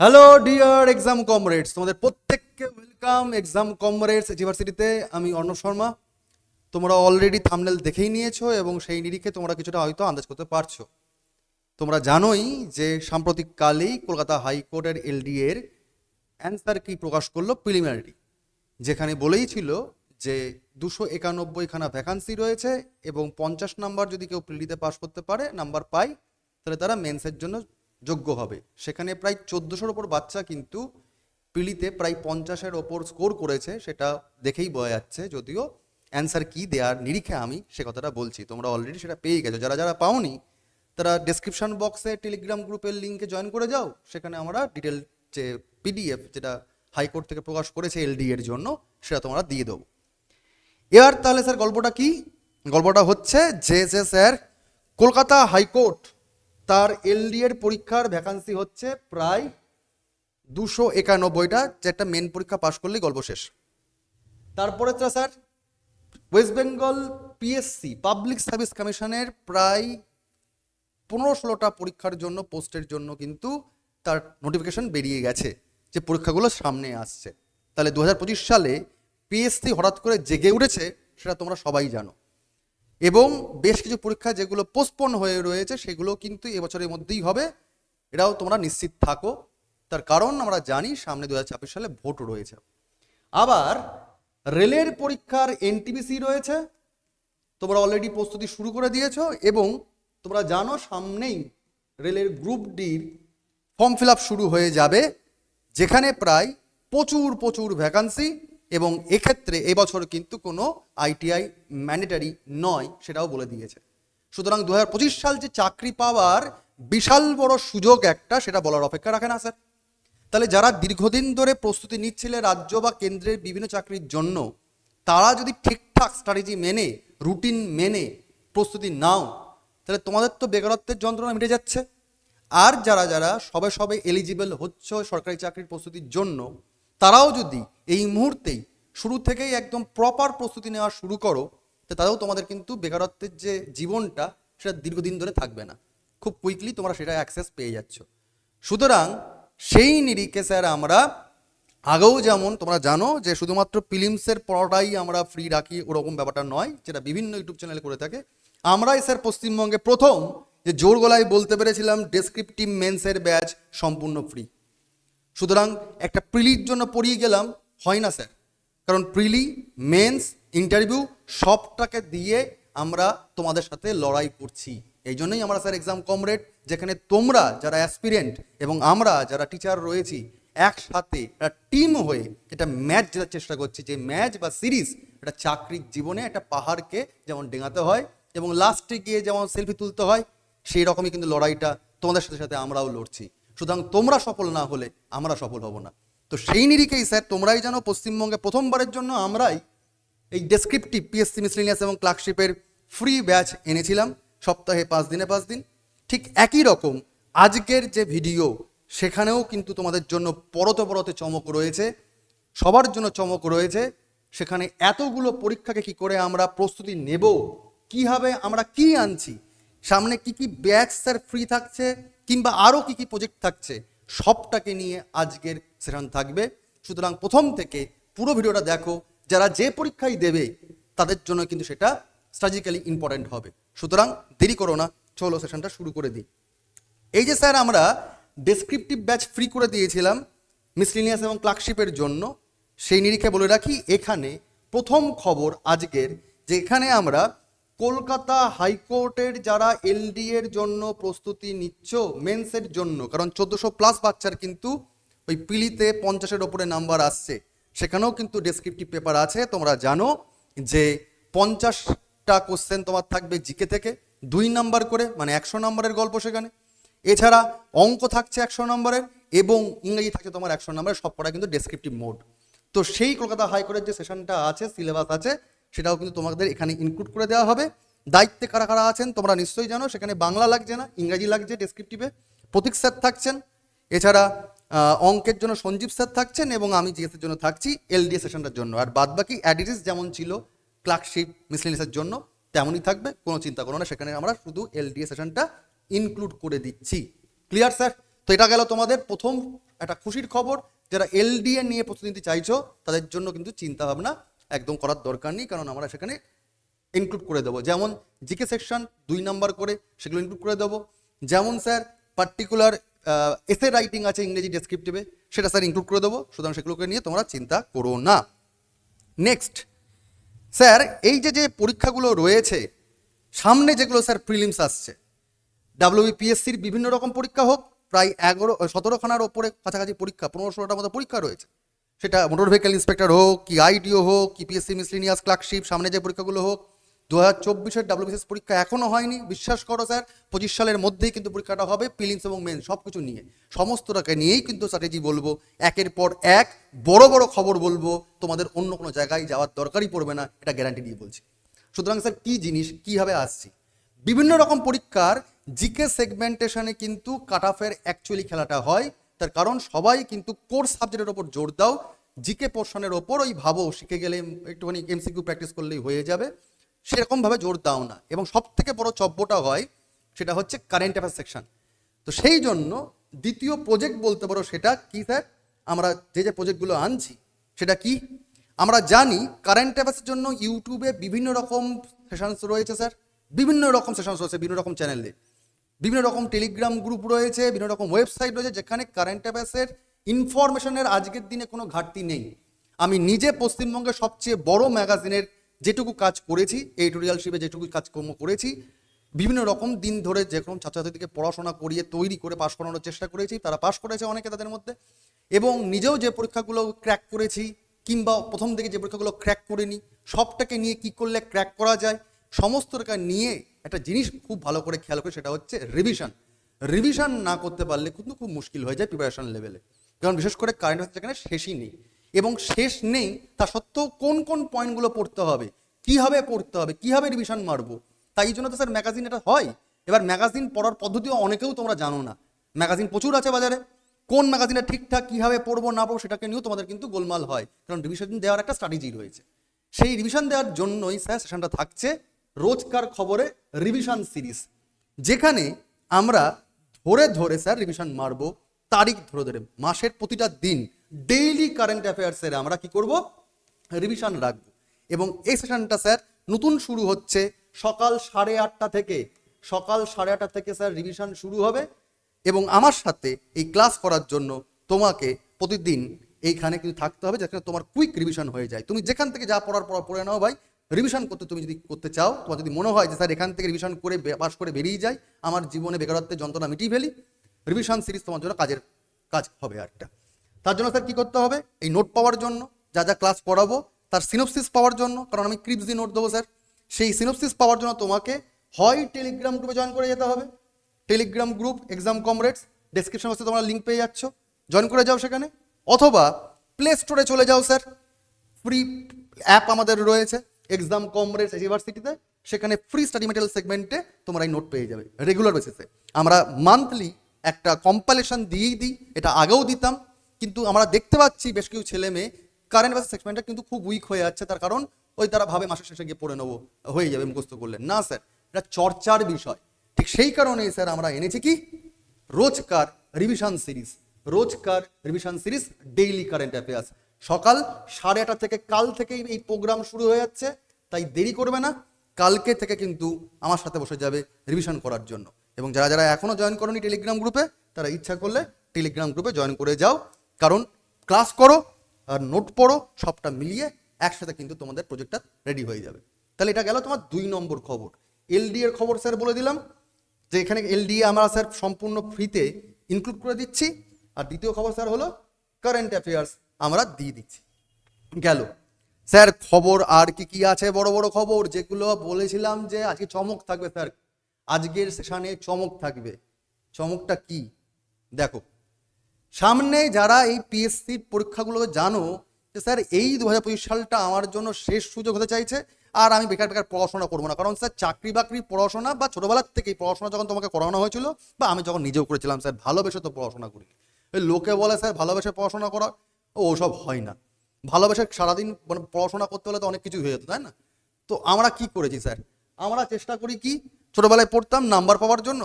Hello dear exam comrades, তোমাদের প্রত্যেককে welcome exam comrades ইউনিভার্সিটিতে। আমি অর্ণব শর্মা। তোমরা অলরেডি থাম্বনেল দেখেই নিয়েছো এবং সেই নিরিখে তোমরা কিছুটা হয়তো আন্দাজ করতে পারছো। তোমরা জানোই যে সাম্প্রতিককালেই কলকাতা হাইকোর্টের এলডি এর অ্যান্সার কি প্রকাশ করলো প্রিলিমিনারি, যেখানে বলেই ছিল যে 291খানা ভ্যাকান্সি রয়েছে এবং 50 নাম্বার যদি কেউ প্রিলিতে পাস করতে পারে, নাম্বার পায়, তাহলে তারা মেন্সের জন্য যোগ্য হবে। সেখানে প্রায় 1400-র ওপর বাচ্চা কিন্তু প্রিলিতে প্রায় 50-এর ওপর স্কোর করেছে, সেটা দেখেই বোঝা যাচ্ছে। যদিও অ্যান্সার কি দেওয়ার নিরিখে আমি সে কথাটা বলছি, তোমরা অলরেডি সেটা পেয়ে গেছো। যারা যারা পাওনি তারা ডেসক্রিপশন বক্সে টেলিগ্রাম গ্রুপের লিঙ্কে জয়েন করে যাও। সেখানে আমরা ডিটেল যে পিডিএফ যেটা হাইকোর্ট থেকে প্রকাশ করেছে এলডি এর জন্য, সেটা তোমরা দিয়ে দেবো। এবার তাহলে স্যার গল্পটা কি? গল্পটা হচ্ছে যে স্যার কলকাতা হাইকোর্ট তার এলডি এর পরীক্ষার ভ্যাকান্সি হচ্ছে প্রায় 291টা, যেটা মেন পরীক্ষা পাশ করলেই গল্প শেষ। তারপরে তো sir West Bengal PSC public service কমিশনের প্রায় 15-16টা পরীক্ষার জন্য পোস্টের জন্য কিন্তু তার নোটিফিকেশন বেরিয়ে গেছে যে পরীক্ষাগুলো সামনে আসছে। তাহলে 2025 সালে পিএসসি হঠাৎ করে জেগে উঠেছে, সেটা তোমরা সবাই জানো। এবং বেশ কিছু পরীক্ষা যেগুলো পোস্টপোন হয়ে রয়েছে সেগুলো কিন্তু এবছরের মধ্যেই হবে, এটাও তোমরা নিশ্চিত থাকো। তার কারণ আমরা জানি সামনে 2026 সালে ভোট রয়েছে। আবার রেলের পরীক্ষার এনটিপিসি রয়েছে, তোমরা অলরেডি প্রস্তুতি শুরু করে দিয়েছো। এবং তোমরা জানো সামনেই রেলের গ্রুপ ডির ফর্ম ফিল আপ শুরু হয়ে যাবে, যেখানে প্রায় প্রচুর ভ্যাকান্সি। এবং এক্ষেত্রে এবছর কিন্তু কোনো আইটিআই ম্যান্ডেটারি নয়, সেটাও বলে দিয়েছে। সুতরাং 2025 সাল যে চাকরি পাওয়ার বিশাল বড় সুযোগ একটা, সেটা বলার অপেক্ষা রাখে না স্যার। তাহলে যারা দীর্ঘদিন ধরে প্রস্তুতি নিচ্ছিলে রাজ্য বা কেন্দ্রের বিভিন্ন চাকরির জন্য, তারা যদি ঠিকঠাক স্ট্র্যাটেজি মেনে, রুটিন মেনে প্রস্তুতি নাও, তাহলে তোমাদের তো বেকারত্বের যন্ত্রণা মিটে যাচ্ছে। আর যারা যারা সবে এলিজিবল হচ্ছে সরকারি চাকরির প্রস্তুতির জন্য, তারাও যদি এই মুহূর্তেই শুরু থেকেই একদম প্রপার প্রস্তুতি নেওয়া শুরু করো, তাতেও তোমাদের কিন্তু বেকারত্বের যে জীবনটা, সেটা দীর্ঘদিন ধরে থাকবে না। খুব কুইকলি তোমরা সেটা অ্যাক্সেস পেয়ে যাচ্ছ। সুতরাং সেই নিরিখে স্যার আমরা আগেও যেমন তোমরা জানো যে শুধুমাত্র প্রিলিমসের পড়াটাই আমরা ফ্রি রাখি, ওরকম ব্যাপারটা নয়, যেটা বিভিন্ন ইউটিউব চ্যানেলে করে থাকে। আমরাই স্যার পশ্চিমবঙ্গে প্রথম যে জোর গলায় বলতে পেরেছিলাম ডেসক্রিপটিভ মেন্সের ব্যাচ সম্পূর্ণ ফ্রি। সুতরাং একটা প্রিলির জন্য পড়িয়ে গেলাম হয় না স্যার, কারণ প্রিলি, মেন্স, ইন্টারভিউ সবটাকে দিয়ে আমরা তোমাদের সাথে লড়াই করছি। এই জন্যই আমরা স্যার এক্সাম কমরেড, যেখানে তোমরা যারা অ্যাসপিরেন্ট এবং আমরা যারা টিচার রয়েছি একসাথে একটা টিম হয়ে এটা ম্যাচ জেতার চেষ্টা করছি। যে ম্যাচ বা সিরিজ একটা চাকরির জীবনে একটা পাহাড়কে যেমন ডেঙাতে হয় এবং লাস্টে গিয়ে যেমন সেলফি তুলতে হয়, সেই রকমই কিন্তু লড়াইটা তোমাদের সাথে সাথে আমরাও লড়ছি। সুতরাং তোমরা সফল না হলে আমরা সফল হব না। তো সেই নিরিখেই স্যার তোমরাই জানো পশ্চিমবঙ্গে প্রথমবারের জন্য আমরাই এই ডেসক্রিপটিভ পিএসসি মিসলিনিয়াস এবং ক্লার্কশিপের ফ্রি ব্যাচ এনেছিলাম, সপ্তাহে 5 দিনে 5 দিন। ঠিক একই রকম আজকের যে ভিডিও, সেখানেও কিন্তু তোমাদের জন্য পরতে চমক রয়েছে, সবার জন্য চমক রয়েছে। সেখানে এতগুলো পরীক্ষাকে কি করে আমরা প্রস্তুতি নেব, কীভাবে আমরা কি আনছি, সামনে কি ব্যাচ স্যার ফ্রি থাকছে, কিংবা আরও কি প্রজেক্ট থাকছে, সবটাকে নিয়ে আজকের সেশন থাকবে। সুতরাং প্রথম থেকে পুরো ভিডিওটা দেখো, যারা যে পরীক্ষাই দেবে তাদের জন্য কিন্তু সেটা স্ট্র্যাটেজিক্যালি ইম্পর্ট্যান্ট হবে। সুতরাং দেরি করো না, চলো সেশনটা শুরু করে দিই। এই যে স্যার আমরা ডেসক্রিপটিভ ব্যাচ ফ্রি করে দিয়েছিলাম মিসলিনিয়াস এবং ক্লার্কশিপের জন্য, সেই নিরিখে বলে রাখি এখানে প্রথম খবর আজকের, যে এখানে আমরা কলকাতা হাইকোর্টের যারা এলডি এর জন্য প্রস্তুতি নিচ্ছ মেন্সের জন্য, কারণ 1400+ বাচ্চার কিন্তু ওই পিলিতে 50-এর ওপরে নাম্বার আসছে, সেখানেও কিন্তু ডেসক্রিপটিভ পেপার আছে। তোমরা জানো যে 50টা কোশ্চেন তোমার থাকবে জিকে থেকে 2 নাম্বার করে, মানে 100 নম্বরের গল্প সেখানে। এছাড়া অঙ্ক থাকছে 100 নম্বরের এবং ইংরেজি থাকছে তোমার 100 নম্বরের, সবকটা কিন্তু ডেসক্রিপটিভ মোড। তো সেই কলকাতা হাইকোর্টের যে সেশনটা আছে, সিলেবাস আছে, সেটাও কিন্তু তোমাদের এখানে ইনক্লুড করে দেওয়া হবে। দায়িত্বে কারা কারা আছেন তোমরা নিশ্চয়ই জানো, সেখানে বাংলা লাগছে না, ইংরাজি লাগছে ডেসক্রিপটিভে। প্রতীক স্যার থাকছেন, এছাড়া অঙ্কের জন্য সঞ্জীব স্যার থাকছেন এবং আমি জিএসের জন্য থাকছি এলডিএ সেশনটার জন্য। আর বাদবাকি অ্যাডিটিস যেমন ছিল ক্লার্কশিপ মিসলিনিয়াসের জন্য তেমনই থাকবে, কোনো চিন্তা করো না, সেখানে আমরা শুধু এলডিএ সেশনটা ইনক্লুড করে দিচ্ছি। Clear sir? তো এটা গেল তোমাদের প্রথম একটা খুশির খবর, যারা এলডিএ নিয়ে প্রস্তুতি নিতে চাইছো তাদের জন্য কিন্তু চিন্তা ভাবনা একদম করার দরকার নেই, কারণ আমরা সেখানে ইনক্লুড করে দেবো। যেমন জিকে সেকশন 2 নাম্বার করে সেগুলো ইনক্লুড করে দেবো। যেমন স্যার পার্টিকুলার এসে রাইটিং আছে ইংরেজি ডেসক্রিপটিভে, সেটা স্যার ইনক্লুড করে দেবো। সুতরাং সেগুলোকে নিয়ে তোমরা চিন্তা করো না। নেক্সট স্যার, এই যে পরীক্ষাগুলো রয়েছে সামনে, যেগুলো স্যার প্রিলিমস আসছে, WBPSCর বিভিন্ন রকম পরীক্ষা হোক, প্রায় 17খানার ওপরে কাছাকাছি পরীক্ষা, 15-16টার মতো পরীক্ষা রয়েছে। সেটা মোটর ভেহিকেল ইন্সপেক্টর হোক, কি আইটিও হোক, কি পিএসসি মিসলিনিয়াস ক্লার্কশিপ, সামনে যে পরীক্ষাগুলো হোক, 2024-এর WBCS পরীক্ষা এখনও হয়নি। বিশ্বাস করো স্যার, 25 সালের মধ্যেই কিন্তু পরীক্ষাটা হবে, প্রিলিমস এবং মেন সব কিছু নিয়ে, সমস্তটাকে নিয়েই কিন্তু স্ট্র্যাটেজি বলবো, একের পর এক বড় বড় খবর বলবো, তোমাদের অন্য কোনো জায়গায় যাওয়ার দরকারই পড়বে না, এটা গ্যারান্টি দিয়ে বলছি। সুতরাং স্যার কী জিনিস, কীভাবে আসছি, বিভিন্ন রকম পরীক্ষার জিকে সেগমেন্টেশনে কিন্তু কাট অফের অ্যাকচুয়ালি খেলাটা হয়। তার কারণ সবাই কিন্তু কোর সাবজেক্টের ওপর জোর দাও, জিকে পোর্শনের ওপর ওই ভাবো শিখে গেলে একটুখানি এমসিকিউ প্র্যাকটিস করলেই হয়ে যাবে, সেরকমভাবে জোর দাও না। এবং সব থেকে বড় চব্যটা হয় সেটা হচ্ছে কারেন্ট অ্যাফেয়ার্স সেকশন। তো সেই জন্য দ্বিতীয় প্রজেক্ট বলতে পারো সেটা কি স্যার, আমরা যে প্রজেক্টগুলো আনছি সেটা কি, আমরা জানি কারেন্ট অ্যাফেয়ার্সের জন্য ইউটিউবে বিভিন্ন রকম সেশনস রয়েছে স্যার, বিভিন্ন রকম সেশনস রয়েছে বিভিন্ন রকম চ্যানেলে, বিভিন্ন রকম টেলিগ্রাম গ্রুপ রয়েছে, বিভিন্ন রকম ওয়েবসাইট রয়েছে, যেখানে কারেন্ট অ্যাফেয়ার্সের ইনফরমেশনের আজকের দিনে কোনো ঘাটতি নেই। আমি নিজে পশ্চিমবঙ্গের সবচেয়ে বড় ম্যাগাজিনের যেটুকু কাজ করেছি, এডিটোরিয়ালশিপে যেটুকু কাজকর্ম করেছি, বিভিন্ন রকম দিন ধরে যেরকম ছাত্রছাত্রীদেরকে পড়াশোনা করিয়ে তৈরি করে পাশ করানোর চেষ্টা করেছি, তারা পাশ করেছে অনেকে তাদের মধ্যে, এবং নিজেও যে পরীক্ষাগুলো ক্র্যাক করেছি কিংবা প্রথম থেকে যে পরীক্ষাগুলো ক্র্যাক করিনি, সবটাকে নিয়ে কি করলে ক্র্যাক করা যায়, সমস্তটাকে নিয়ে একটা জিনিস খুব ভালো করে খেয়াল করে, সেটা হচ্ছে রিভিশন। রিভিশন না করতে পারলে কিন্তু খুব মুশকিল হয়ে যায় প্রিপারেশন লেভেলে, কারণ বিশেষ করে কারেন্ট অ্যাফেয়ার্স যেখানে শেষই নেই, এবং শেষ নেই তা সত্ত্বেও কোন কোন পয়েন্টগুলো পড়তে হবে, কীভাবে পড়তে হবে, কীভাবে রিভিশন মারবো, তাই জন্য তো স্যার ম্যাগাজিন এটা হয়। এবার ম্যাগাজিন পড়ার পদ্ধতিও অনেকেও তোমরা জানো না, ম্যাগাজিন প্রচুর আছে বাজারে, কোন ম্যাগাজিনটা ঠিকঠাক কীভাবে পড়বো না পড়বো সেটাকে নিয়েও তোমাদের কিন্তু গোলমাল হয়, কারণ রিভিশন দেওয়ার একটা স্ট্র্যাটেজি রয়েছে। সেই রিভিশন দেওয়ার জন্যই স্যার সেশনটা থাকছে রোজকার খবরে রিভিশন সিরিজ, যেখানে আমরা ধরে ধরে স্যার রিভিশন মারবো, তারিখ ধরে ধরে মাসের প্রতিটা দিন ডেইলি কারেন্ট অ্যাফেয়ার্সের আমরা কি করব, রিভিশন রাখবো। এবং এই সেশনটা স্যার নতুন শুরু হচ্ছে সকাল 8:30 থেকে, সকাল 8:30 থেকে স্যার রিভিশন শুরু হবে। এবং আমার সাথে এই ক্লাস করার জন্য তোমাকে প্রতিদিন এইখানে কিন্তু থাকতে হবে, যেখানে তোমার কুইক রিভিশন হয়ে যায়। তুমি যেখান থেকে যা পড়ার পড়ে নাও ভাই, রিভিশন করতে তুমি যদি করতে চাও, তোমার যদি মনে হয় যে স্যার এখান থেকে রিভিশন করে পাস করে বেরিয়ে যায়, আমার জীবনে বেকারত্বের যন্ত্রণা মিটিয়ে ফেলি, রিভিশন সিরিজ তোমার জন্য কাজ হবে একটা। তার জন্য স্যার কী করতে হবে, এই নোট পাওয়ার জন্য, যা যা ক্লাস করাবো তার সিনোপসিস পাওয়ার জন্য, কারণ আমি ক্রিপস দিয়ে নোট দেবো স্যার, সেই সিনোপসিস পাওয়ার জন্য তোমাকে হয় টেলিগ্রাম গ্রুপে জয়েন করে যেতে হবে, Telegram group exam comrades, description বক্সে তোমরা লিঙ্ক পেয়ে যাচ্ছ, জয়েন করে যাও সেখানে, অথবা প্লে স্টোরে চলে যাও স্যার, ফ্রি অ্যাপ আমাদের রয়েছে এক্সাম কমরেডস ইউনিভার্সিটিতে, সেখানে ফ্রি স্টাডি মেটেরিয়াল সেগমেন্টে তোমরা এই নোট পেয়ে যাবে রেগুলার বেসিসে। আমরা মান্থলি একটা কম্পাইলেশন দিয়েই দিই, এটা আগেও দিতাম, কিন্তু আমরা দেখতে পাচ্ছি বেশ কিছু ছেলে মেয়ে কারেন্ট অ্যাফেয়ার্স সেগমেন্টটা কিন্তু খুব উইক হয়ে যাচ্ছে, তার কারণ ওই তারা ভাবে মাসের শেষে গিয়ে পড়ে নেবো, হয়ে যাবে মুখস্থ করলে। না স্যার, এটা চর্চার বিষয়। ঠিক সেই কারণেই স্যার আমরা এনেছি কি রোজকার রিভিশন সিরিজ, রোজকার revision series daily current affairs. সকাল 8:30 থেকে কাল থেকেই এই প্রোগ্রাম শুরু হয়ে যাচ্ছে, তাই দেরি করবে না, কালকে থেকে কিন্তু আমার সাথে বসে যাবে রিভিশন করার জন্য। এবং যারা যারা এখনও জয়েন করোনি টেলিগ্রাম গ্রুপে, তারা ইচ্ছা করলে টেলিগ্রাম গ্রুপে জয়েন করে যাও, কারণ ক্লাস করো আর নোট পড়ো, সবটা মিলিয়ে একসাথে কিন্তু তোমাদের প্রজেক্টটা রেডি হয়ে যাবে। তাহলে এটা গেল তোমার 2 নম্বর খবর। এলডি এর খবর স্যার বলে দিলাম যে এখানে এলডি আমরা স্যার সম্পূর্ণ ফ্রিতে ইনক্লুড করে দিচ্ছি, আর দ্বিতীয় খবর স্যার হলো কারেন্ট অ্যাফেয়ার্স আমরা দিয়ে দিচ্ছি। গেল স্যার খবর, আর কি কি আছে বড় বড় খবর, যেগুলো বলেছিলাম যে আজকে চমক থাকবে স্যার, আজকের সেশনে চমক থাকবে। চমকটা কি দেখো, সামনে যারা এই পিএসসি পরীক্ষাগুলো জানো যে স্যার এই 2025 সালটা আমার জন্য শেষ সুযোগ হতে চাইছে, আর আমি বেকার বেকার পড়াশোনা করবো না, কারণ স্যার চাকরি বাকরি পড়াশোনা বা ছোটোবেলার থেকেই পড়াশোনা যখন তোমাকে করানো হয়েছিল, বা আমি যখন নিজেও করেছিলাম স্যার, ভালোবেসে তো পড়াশোনা করি। ওই লোকে বলে স্যার ভালোবেসে পড়াশোনা করা, ওসব হয় না। ভালোবেসে সারাদিন মানে পড়াশোনা করতে হলে তো অনেক কিছু হয়ে যেত, তাই না? তো আমরা কি করেছি স্যার, আমরা চেষ্টা করি কি, ছোটোবেলায় পড়তাম নাম্বার পাওয়ার জন্য,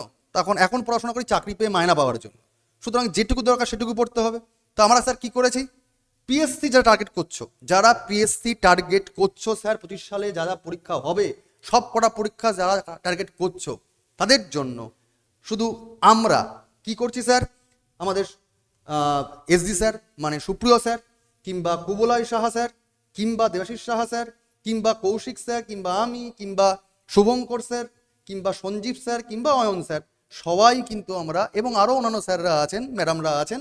এখন পড়াশোনা করি চাকরি পেয়ে মায়না পাওয়ার জন্য। সুতরাং যেটুকু দরকার সেটুকু পড়তে হবে। তো আমরা স্যার কি করেছি, পিএসসি যারা টার্গেট করছো, যারা পিএসসি টার্গেট করছো স্যার 25 সালে যারা পরীক্ষা হবে, সব কটা পরীক্ষা যারা টার্গেট করছো তাদের জন্য শুধু আমরা কি করছি স্যার, আমাদের এসডি স্যার মানে সুপ্রিয় স্যার, কিংবা কুবলয় সাহা স্যার, কিংবা দেবাশিস সাহা স্যার, কিংবা কৌশিক স্যার, কিংবা আমি, কিংবা শুভঙ্কর স্যার, কিংবা সঞ্জীব স্যার, কিংবা অয়ন স্যার, সবাই কিন্তু আমরা এবং আরও অন্যান্য স্যাররা আছেন, ম্যাডামরা আছেন,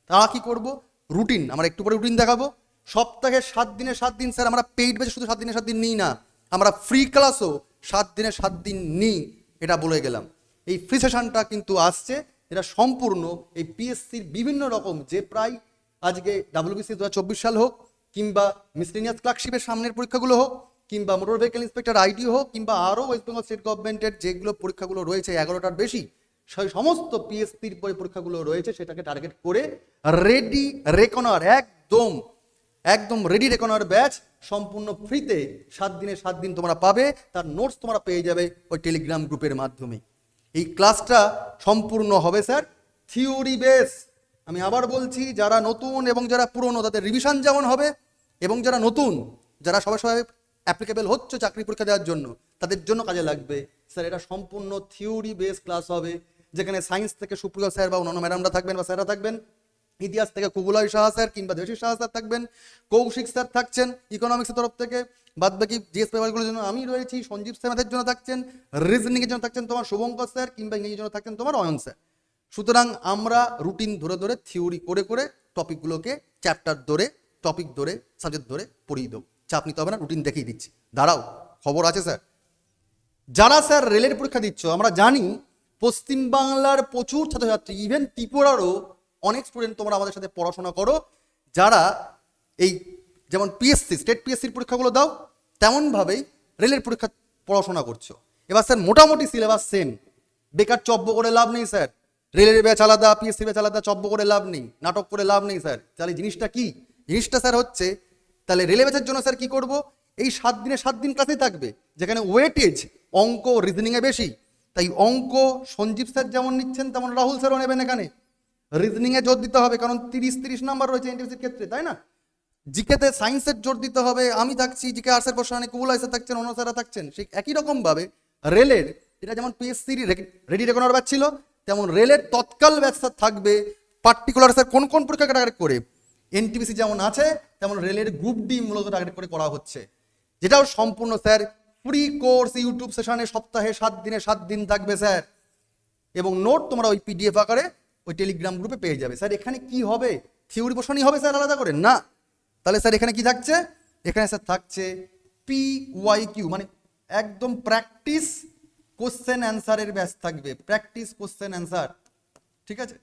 তারা কি করব, রুটিন আমরা একটু পরে রুটিন দেখাবো। সপ্তাহে 7 দিনে 7 দিন স্যার আমরা পেইড ব্যাচে শুধু 7 দিনে 7 দিন নিই না, আমরা ফ্রি ক্লাসও 7 দিনে 7 দিন নিই, এটা বলে গেলাম। এই ফ্রি সেশনটা কিন্তু আসছে, এটা সম্পূর্ণ এই পিএসসির বিভিন্ন রকম যে প্রায় আজকে ডাব্লিউবিসি 2024 সাল হোক, কিংবা মিসলেনিয়াস ক্লার্কশিপের সামনের পরীক্ষাগুলো হোক, কিংবা মোটর ভেহিকল ইন্সপেক্টর আইডি হোক, কিংবা আরও ওয়েস্ট বেঙ্গল স্টেট গভর্নমেন্টের যেগুলো পরীক্ষাগুলো রয়েছে 11টার বেশি, সেই সমস্ত পিএসসির পরীক্ষাগুলো রয়েছে সেটাকে টার্গেট করে রেডি রেকনার একদম একদম রেডি রেকনার ব্যাচ সম্পূর্ণ ফ্রিতে 7 দিনে 7 দিন তোমরা পাবে, তার নোটস তোমরা পেয়ে যাবে ওই টেলিগ্রাম গ্রুপের মাধ্যমে। এই ক্লাসটা সম্পূর্ণ হবে স্যার থিওরি বেস। আমি আবার বলছি, যারা নতুন এবং যারা পুরনো তাদের রিভিশন যেমন হবে, এবং যারা নতুন যারা সবাই সবাই অ্যাপ্লিকেবল হচ্ছে চাকরি পরীক্ষা দেওয়ার জন্য তাদের জন্য কাজে লাগবে স্যার। এটা সম্পূর্ণ থিওরি বেস ক্লাস হবে, যেখানে সায়েন্স থেকে সুপ্রিয় স্যার বা অন্যান্য ম্যাডামরা থাকবেন বা স্যাররা থাকবেন, ইতিহাস থেকে কুবলয় সাহা স্যার কিংবা দেবাশিস সাহা স্যার থাকবেন, কৌশিক স্যার থাকছেন ইকোনমিক্সের তরফ থেকে, বাদবাকি জিএস পেপারগুলোর জন্য আমি রয়েছি, সঞ্জীব স্যারদের জন্য থাকছেন, রিজনিংয়ের জন্য থাকছেন তোমার শুভঙ্কর স্যার, কিংবা ইংরেজির জন্য থাকছেন তোমার অয়ন স্যার। সুতরাং আমরা রুটিন ধরে ধরে থিওরি করে করে টপিকগুলোকে চ্যাপ্টার ধরে টপিক ধরে সাবজেক্ট ধরে পড়িয়ে দেবো, চাপ নিতে হবে না, রুটিন দেখিয়ে দিচ্ছি। দাঁড়াও, খবর আছে স্যার। যারা স্যার রেলের পরীক্ষা দিচ্ছ, আমরা জানি পশ্চিমবাংলার প্রচুর ছাত্রছাত্রী, ইভেন ত্রিপুরারও অনেক স্টুডেন্ট তোমরা আমাদের সাথে পড়াশোনা করো, যারা এই যেমন পিএসসি স্টেট পিএসসির পরীক্ষাগুলো দাও তেমনভাবেই রেলের পরীক্ষা পড়াশোনা করছো। এবার স্যার মোটামুটি সিলেবাস সেম, বেকার চব্য করে লাভ নেই স্যার, রেলের ব্যাচ আলাদা পিএসসি ব্যাচ আলাদা, চব্য করে লাভ নেই, নাটক করে লাভ নেই স্যার। তাহলে জিনিসটা কি, জিনিসটা স্যার হচ্ছে, তাহলে রেলে ব্যাচের জন্য স্যার কি করব, এই 7 দিনে 7 দিন ক্লাসেই থাকবে, যেখানে ওয়েটেজ অঙ্ক রিজনিংয়ে বেশি, তাই অঙ্ক সঞ্জীব স্যার যেমন নিচ্ছেন তেমন রাহুল স্যারও নেবেন এখানে। রিজনিংয়ে জোর দিতে হবে, কারণ 30 নাম্বার রয়েছে এনটিপিসির ক্ষেত্রে, তাই না। জিকেতে সায়েন্সের জোর দিতে হবে, আমি থাকছি, জিকে আর্টসের প্রশ্নে কুবুলাই স্যার থাকছেন, অন্য স্যাররা থাকছেন। সেই একই রকমভাবে রেলের এটা যেমন পিএসসির রেডি রেকনার ব্যাচ ছিল, তেমন রেলের তৎকাল ব্যাচ স্যার থাকবে। পার্টিকুলার স্যার কোন কোন পরীক্ষাকে টার্গেট করে, এনটিপিসি যেমন আছে তেমন রেলের গ্রুপ ডি মূলত টার্গেট করে করা হচ্ছে, যেটাও সম্পূর্ণ স্যার ফ্রি কোর্স ইউটিউব সেশনে সপ্তাহে 7 দিনে 7 দিন থাকবে স্যার। এবং নোট তোমরা ওই পিডিএফ আকারে ওই টেলিগ্রাম গ্রুপে পেয়ে যাবে। স্যার এখানে কি হবে, থিওরি পোর্শনই হবে স্যার আলাদা করে না। তাহলে স্যার এখানে কি থাকছে, এখানে স্যার থাকছে PYQ মানে একদম প্র্যাকটিস কোশ্চেন অ্যান্সারের ব্যাচ থাকবে, প্র্যাকটিস কোশ্চেন অ্যান্সার, ঠিক আছে।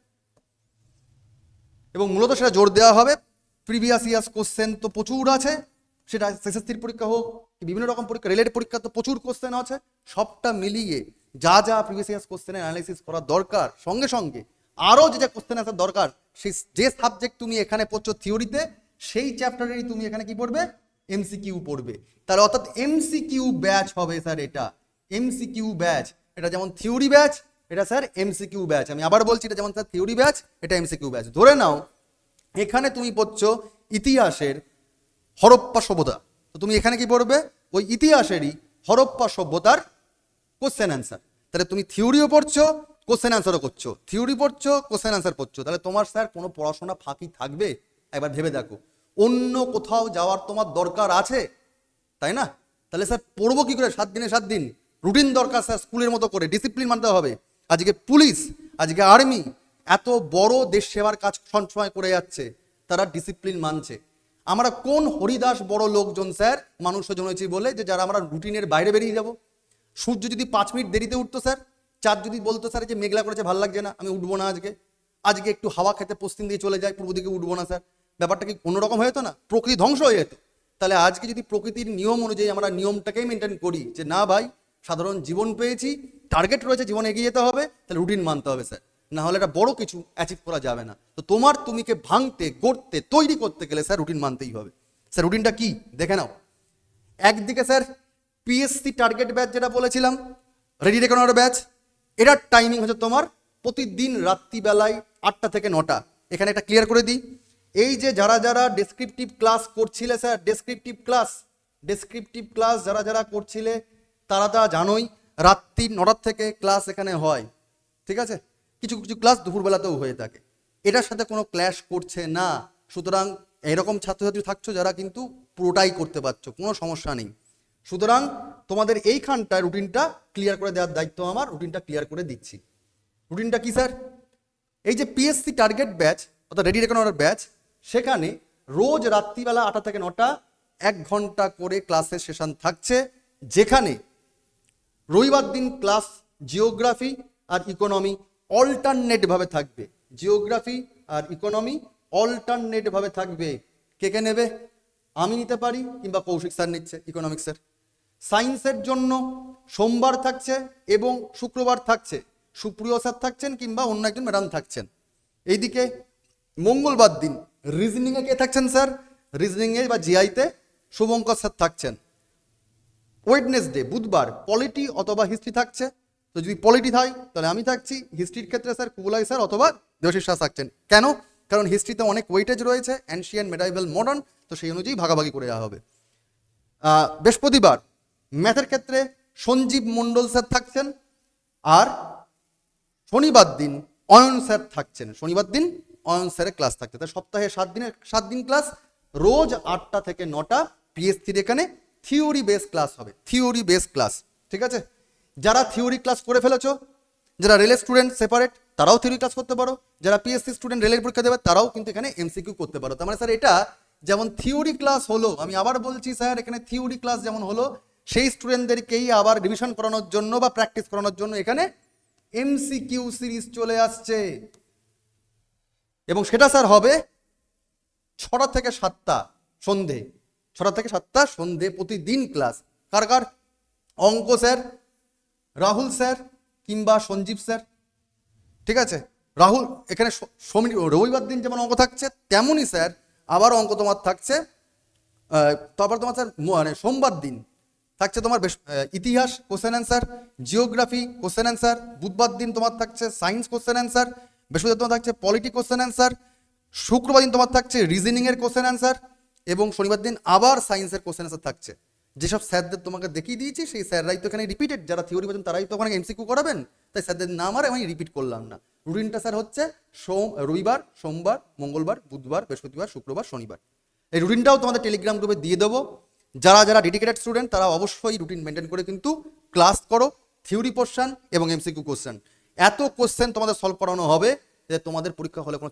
এবং মূলত সেটা জোর দেওয়া হবে, প্রিভিয়াস ইয়ার্স কোশ্চেন তো প্রচুর আছে, সেটা এসএসসির পরীক্ষা হোক বিভিন্ন রকম পরীক্ষা, রেলের পরীক্ষা তো প্রচুর কোশ্চেন আছে, সবটা মিলিয়ে যা যা প্রিভিয়াস ইয়ার্স কোশ্চেনের অ্যানালাইসিস করা দরকার, সঙ্গে সঙ্গে আরও যে কোশ্চেন আসার দরকার, সেই যে সাবজেক্ট তুমি এখানে পড়ছো থিওরিতে, সেই চ্যাপ্টারেরই তুমি এখানে কি পড়বে, এমসিকিউ পড়বে। তাহলে অর্থাৎ এমসিকিউ ব্যাচ হবে স্যার, এটা এমসিকিউ ব্যাচ। এটা যেমন থিওরি ব্যাচ, এটা স্যার এমসিকিউ ব্যাচ। আমি আবার বলছি, এটা যেমন স্যার থিওরি ব্যাচ, এটা এমসিকিউ ব্যাচ। ধরে নাও এখানে তুমি পড়ছো ইতিহাসের হরপ্পা সভ্যতা, তো তুমি এখানে কি পড়বে, ওই ইতিহাসেরই হরপ্পা সভ্যতার কোশ্চেন অ্যান্সার। তাহলে তুমি থিওরিও পড়ছো, কোশ্চেন অ্যান্সারও করছো, থিওরি পড়ছো, কোশ্চেন অ্যান্সার পড়ছো, তাহলে তোমার স্যার কোনো পড়াশোনা ফাঁকি থাকবে? একবার ভেবে দেখো, অন্য কোথাও যাওয়ার তোমার দরকার আছে, তাই না? তাহলে স্যার পড়বো কি করে 7 দিনে 7 দিন? রুটিন দরকার স্যার, স্কুলের মতো করে ডিসিপ্লিন মানতে হবে। আজকে পুলিশ, আজকে আর্মি এত বড় দেশ সেবার কাজ সবসময় করে যাচ্ছে, তারা ডিসিপ্লিন মানছে। আমরা কোন হরিদাস বড় লোকজন স্যার মানুষ জমেছি বলে যে যারা আমরা রুটিনের বাইরে বেরিয়ে যাব? সূর্য যদি 5 মিনিট দেরিতে উঠতো স্যার, চাঁদ যদি বলতো স্যার যে মেঘলা করেছে ভালো লাগছে না, আমি উঠবো না আজকে, আজকে একটু হাওয়া খেতে পশ্চিম দিয়ে চলে যায়, পূর্ব দিকে উঠবো না স্যার, ব্যাপারটা কি অন্যরকম হয়ে যেত না? প্রকৃতি ধ্বংস হয়ে যেত। তাহলে আজকে যদি প্রকৃতির নিয়ম অনুযায়ী আমরা নিয়মটাকেই মেনটেন করি যে না ভাই, সাধারণ জীবন পেয়েছি, টার্গেট রয়েছে, জীবনে এগিয়ে যেতে হবে, তাহলে রুটিন মানতে হবে স্যার, না হলে এটা বড় কিছু অ্যাচিভ করা যাবে না। তো তোমার তুমিকে ভাঙতে, গড়তে, তৈরি করতে গেলে স্যার রুটিন মানতেই হবে। স্যার রুটিনটা কি দেখে নাও। একদিকে স্যার পিএসসি টার্গেট ব্যাচ যেটা বলেছিলাম, রেডি রেকনার ব্যাচ, এটার টাইমিং হচ্ছে তোমার প্রতিদিন রাত্রিবেলায় 8টা থেকে 9টা। এখানে একটা ক্লিয়ার করে দিই, এই যে যারা যারা ডেসক্রিপটিভ ক্লাস করছিলে স্যার, ডেসক্রিপটিভ ক্লাস যারা যারা করছিলে তারা তা জানোই রাত্রি 9টার থেকে ক্লাস এখানে হয়, ঠিক আছে? কিছু কিছু ক্লাস দুপুরবেলাতেও হয়ে থাকে, এটার সাথে কোনো ক্ল্যাশ করছে না। সুতরাং এরকম ছাত্রছাত্রী থাকছো যারা কিন্তু পুরোটাই করতে পারছো, কোনো সমস্যা নেই। সুতরাং তোমাদের এইখানটায় রুটিনটা ক্লিয়ার করে দেওয়ার দায়িত্ব আমার, রুটিনটা ক্লিয়ার করে দিচ্ছি। রুটিনটা কি স্যার? এই যে পিএসসি টার্গেট ব্যাচ অর্থাৎ রেডি রেকর্ডার ব্যাচ, সেখানে রোজ রাত্রিবেলা 8টা থেকে 9টা 1 ঘন্টা করে ক্লাসের সেশন থাকছে, যেখানে রবিবার দিন ক্লাস জিওগ্রাফি আর ইকোনমি অল্টারনেটভাবে থাকবে। জিওগ্রাফি আর ইকোনমি অল্টারনেটভাবে থাকবে। কে কে নেবে? আমি নিতে পারি কিংবা কৌশিক স্যার নিচ্ছে ইকোনমিক্সের। সায়েন্সের জন্য সোমবার থাকছে এবং শুক্রবার থাকছে, সুপ্রিয় স্যার থাকছেন কিংবা অন্য একজন ম্যাডাম থাকছেন। এইদিকে মঙ্গলবার দিন রিজনিংয়ে কে থাকছেন স্যার? রিজনিংয়ে বা জিআইতে শুভঙ্কর স্যার থাকছেন। ওয়েডনেসডে বুধবার পলিটি অথবা হিস্ট্রি থাকছে, তো যদি পলিটি হয় তাহলে আমি থাকছি, হিস্ট্রির ক্ষেত্রে স্যার কুবলাই স্যার অথবা দেবশিস স্যার থাকছেন। কেন? কারণ হিস্ট্রিতে অনেক ওয়েটেজ রয়েছে, অ্যানশিয়েন্ট, মেডাইভাল, মডার্ন, তো সেই অনুযায়ী ভাগাভাগি করে দেওয়া হবে। বৃহস্পতিবার ম্যাথের ক্ষেত্রে সঞ্জীব মণ্ডল স্যার থাকছেন, আর শনিবার দিন অয়ন স্যার থাকছেন। শনিবার দিন অয়ন স্যারের ক্লাস থাকছে। তাই সপ্তাহে 7 দিন ক্লাস, রোজ 8টা থেকে 9টা পিএসসির এখানে থিওরি বেস ক্লাস হবে, থিওরি বেস ক্লাস, ঠিক আছে? যারা থিওরি ক্লাস করে ফেলেছো, যারা রেলের স্টুডেন্ট সেপারেট তারাও থিওরি ক্লাস করতে পারো, যারা পিএসসি স্টুডেন্ট রেলের পরীক্ষা দেবে তারাও কিন্তু এখানে এমসিকিউ করতে পারো। তার মানে স্যার এটা যেমন থিওরি ক্লাস হলো, আমি আবার বলছি স্যার, এখানে থিওরি ক্লাস যেমন হলো, সেই স্টুডেন্টদেরকেই আবার রিভিশন করানোর জন্য বা প্র্যাকটিস করানোর জন্য এখানে এমসিকিউ সিরিজ চলে আসছে। এবং সেটা স্যার হবে 6টা থেকে 7টা সন্ধে, 6টা থেকে 7টা সন্ধে প্রতিদিন ক্লাস। কার কার? অঙ্ক স্যার রাহুল স্যার কিংবা সঞ্জীব স্যার, ঠিক আছে? রাহুল এখানে রবিবার দিন যেমন অঙ্ক থাকছে তেমনই স্যার আবার অঙ্ক তোমার থাকছে। তারপর তোমার স্যার মানে সোমবার দিন থাকছে তোমার ইতিহাস question answer, geography question answer, বুধবার দিন তোমার থাকছে সায়েন্স কোশ্চেন অ্যান্সার, বৃহস্পতিবার তোমার থাকছে পলিটি কোশ্চেন অ্যান্সার, শুক্রবার দিন তোমার থাকছে রিজনিংয়ের কোশ্চেন অ্যান্সার, এবং শনিবার দিন আবার সায়েন্সের কোশ্চেন অ্যান্সার থাকছে। যেসব স্যারদের তোমাকে দেখিয়ে দিয়েছি সেই স্যাররাই তো এখানে রিপিটেড, যারা থিওরি বলছেন তারাই তো ওখানে এমসিকিউ করাবেন, তাই স্যারদের নাম আর আমি রিপিট করলাম না। রুটিনটা স্যার হচ্ছে রবিবার, সোমবার, মঙ্গলবার, বুধবার, বৃহস্পতিবার, শুক্রবার, শনিবার। এই রুটিনটাও তোমাদের টেলিগ্রাম গ্রুপে দিয়ে দেবো। যারা যারা ডেডিকেটেড স্টুডেন্ট তারা অবশ্যই রুটিন মেনটেন করে কিন্তু ক্লাস করো, থিওরি পোর্শন এবং এমসিকিউ কোশ্চেন। এত কোশ্চেন তোমাদের সলভ করানো হবে যে তোমাদের পরীক্ষা হলে কোনো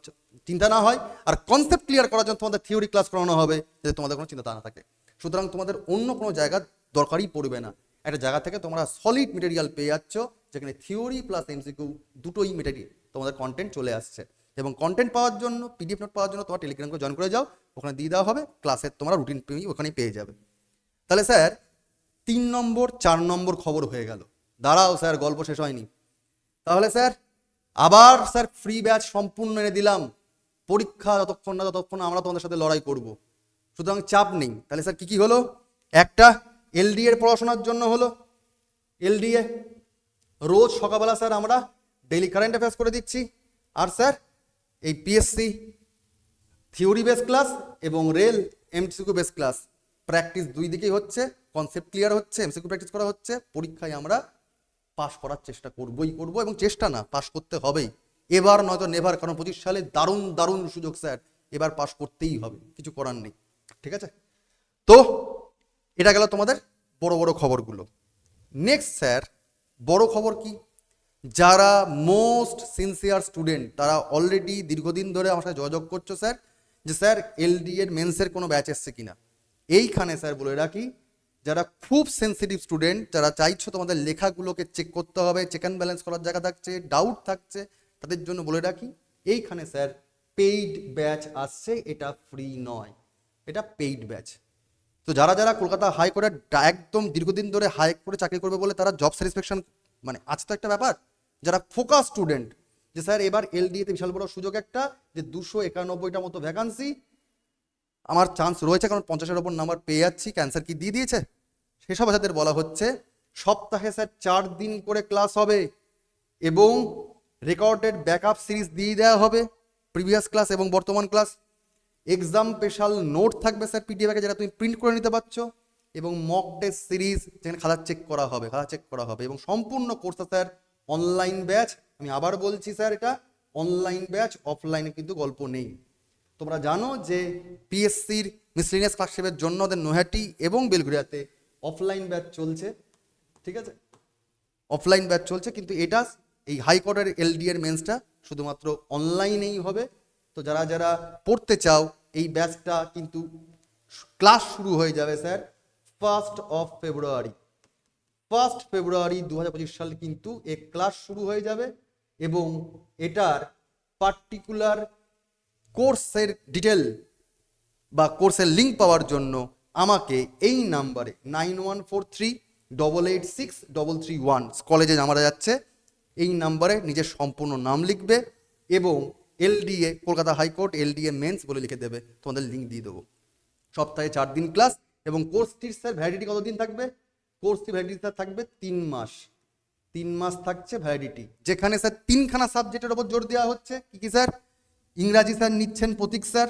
চিন্তা না হয়, আর কনসেপ্ট ক্লিয়ার করার জন্য তোমাদের থিওরি ক্লাস করানো হবে যাতে তোমাদের কোনো চিন্তা না থাকে। সুতরাং তোমাদের অন্য কোনো জায়গা দরকারই পড়বে না, একটা জায়গা থেকে তোমরা সলিড মেটেরিয়াল পেয়ে যাচ্ছ, যেখানে থিওরি প্লাস এমসিকিউ দুটোই মেটেরিয়াল তোমাদের কন্টেন্ট চলে আসছে। এবং কন্টেন্ট পাওয়ার জন্য, পিডিএফ নোট পাওয়ার জন্য তোমার টেলিগ্রামকে জয়েন করে যাও, ওখানে দিয়ে দেওয়া হবে, ক্লাসের তোমরা রুটিন ওখানেই পেয়ে যাবে। তাহলে স্যার 3 নম্বর 4 নম্বর খবর হয়ে গেল। দাঁড়াও স্যার, গল্প শেষ হয়নি। তাহলে স্যার আবার স্যার ফ্রি ব্যাচ সম্পূর্ণ এনে দিলাম, পরীক্ষা যতক্ষণ না আমরা তোমাদের সাথে লড়াই করব, সুতরাং চাপ নেই। তাহলে স্যার কি হলো? একটা এলডি এর পড়াশোনার জন্য হলো, এলডিএ রোজ সকালবেলা স্যার আমরা ডেইলি কারেন্ট অ্যাফেয়ার্স করে দিচ্ছি, আর স্যার এই পিএসসি থিওরি বেস ক্লাস এবং rail MCQ base class, practice দুই দিকেই হচ্ছে, কনসেপ্ট ক্লিয়ার হচ্ছে, এমসিকিউ প্র্যাকটিস করা হচ্ছে। পরীক্ষায় আমরা পাস করার চেষ্টা করবই করব, এবং চেষ্টা না, পাস করতে হবেই। এবার নয়তো নেভার, কারণ 25 সালে দারুণ দারুণ সুযোগ স্যার, এবার পাস করতেই হবে, কিছু করার নেই, ঠিক আছে? তো এটা গেল তোমাদের বড় বড় খবরগুলো। নেক্সট স্যার বড় খবর কি? যারা মোস্ট সিনসিয়ার স্টুডেন্ট তারা অলরেডি দীর্ঘদিন ধরে আমার সাথে যোগাযোগ করছো স্যার, যে স্যার এলডি এর মেন্সের কোনো ব্যাচ এসছে কিনা। এইখানে স্যার বলে রাখি, যারা খুব সেন্সিটিভ স্টুডেন্ট, যারা চাইছো তোমাদের লেখাগুলোকে চেক করতে হবে, চেক অ্যান্ড ব্যালেন্স করার জায়গা থাকছে, ডাউট থাকছে, তাদের জন্য বলে রাখি এইখানে স্যার পেইড ব্যাচ আসছে, এটা ফ্রি নয়, এটা পেইড ব্যাচ। তো যারা যারা কলকাতা হাইকোর্টে একদম দীর্ঘদিন ধরে হাইকোর্টে চাকরি করবে বলে তারা জব স্যাটিসফ্যাকশন মানে আছে তো একটা ব্যাপার, যারা ফোকাস স্টুডেন্ট, যে স্যার এবার এলডিএতে বিশাল বড় সুযোগ একটা, যে 291টা মতো ভ্যাকান্সি আমার চান্স রয়েছে, কারণ 50-এর ওপর নাম্বার পেয়ে যাচ্ছি, ক্যান্সার কি দিয়ে দিয়েছে, সেসব বাচ্চাদের বলা হচ্ছে সপ্তাহে স্যার 4 দিন করে ক্লাস হবে, এবং রেকর্ডেড ব্যাকআপ সিরিজ দিয়ে দেওয়া হবে, প্রিভিয়াস ক্লাস এবং বর্তমান ক্লাস। এক্সাম স্পেশাল নোট থাকবে স্যার পিডিএফে, যেটা তুমি প্রিন্ট করে নিতে পারছো, এবং মক টেস্ট সিরিজ যেখানে খাতা চেক করা হবে, এবং সম্পূর্ণ কোর্সটা স্যার অনলাইন ব্যাচ। আমি আবার বলছি স্যার, এটা অনলাইন ব্যাচ, অফলাইনে কিন্তু গল্প নেই। তোমরা জানো যে পিএসসির মিসলেনিয়াস ক্লার্কশিপের জন্য ওদের নৈহাটি এবং বেলঘরিয়াতে অফলাইন ব্যাচ চলছে, ঠিক আছে, অফলাইন ব্যাচ চলছে, কিন্তু এটা এই হাইকোর্টের এলডি এর মেন্সটা শুধুমাত্র অনলাইনেই হবে। তো যারা যারা পড়তে চাও, এই ব্যাচটা কিন্তু ক্লাস শুরু হয়ে যাবে স্যার 1 ফেব্রুয়ারি। 1 ফেব্রুয়ারি 2025 সালে কিন্তু এই ক্লাস শুরু হয়ে যাবে, এবং এটার পার্টিকুলার কোর্সের ডিটেল বা কোর্সের লিঙ্ক পাওয়ার জন্য আমাকে এই নাম্বারে 9143886331 কলেজে আমরা যাচ্ছে, এই নাম্বারে নিজের সম্পূর্ণ নাম লিখবে এবং LDA Kolkata high court LDA mains বলে লিখে দেবে, তোমাদের লিঙ্ক দিয়ে দেবো। সপ্তাহে 4 দিন ক্লাস, এবং কোর্সটির স্যার ভ্যালিডিটি কতদিন থাকবে? কোর্সটি ভ্যালিডিটি থাকবে 3 মাস। 3 মাস থাকছে ভ্যালিডিটি, যেখানে স্যার 3খানা সাবজেক্টের ওপর জোর দেওয়া হচ্ছে। কি কি স্যার? ইংরাজি স্যার নিচ্ছেন প্রতীক স্যার,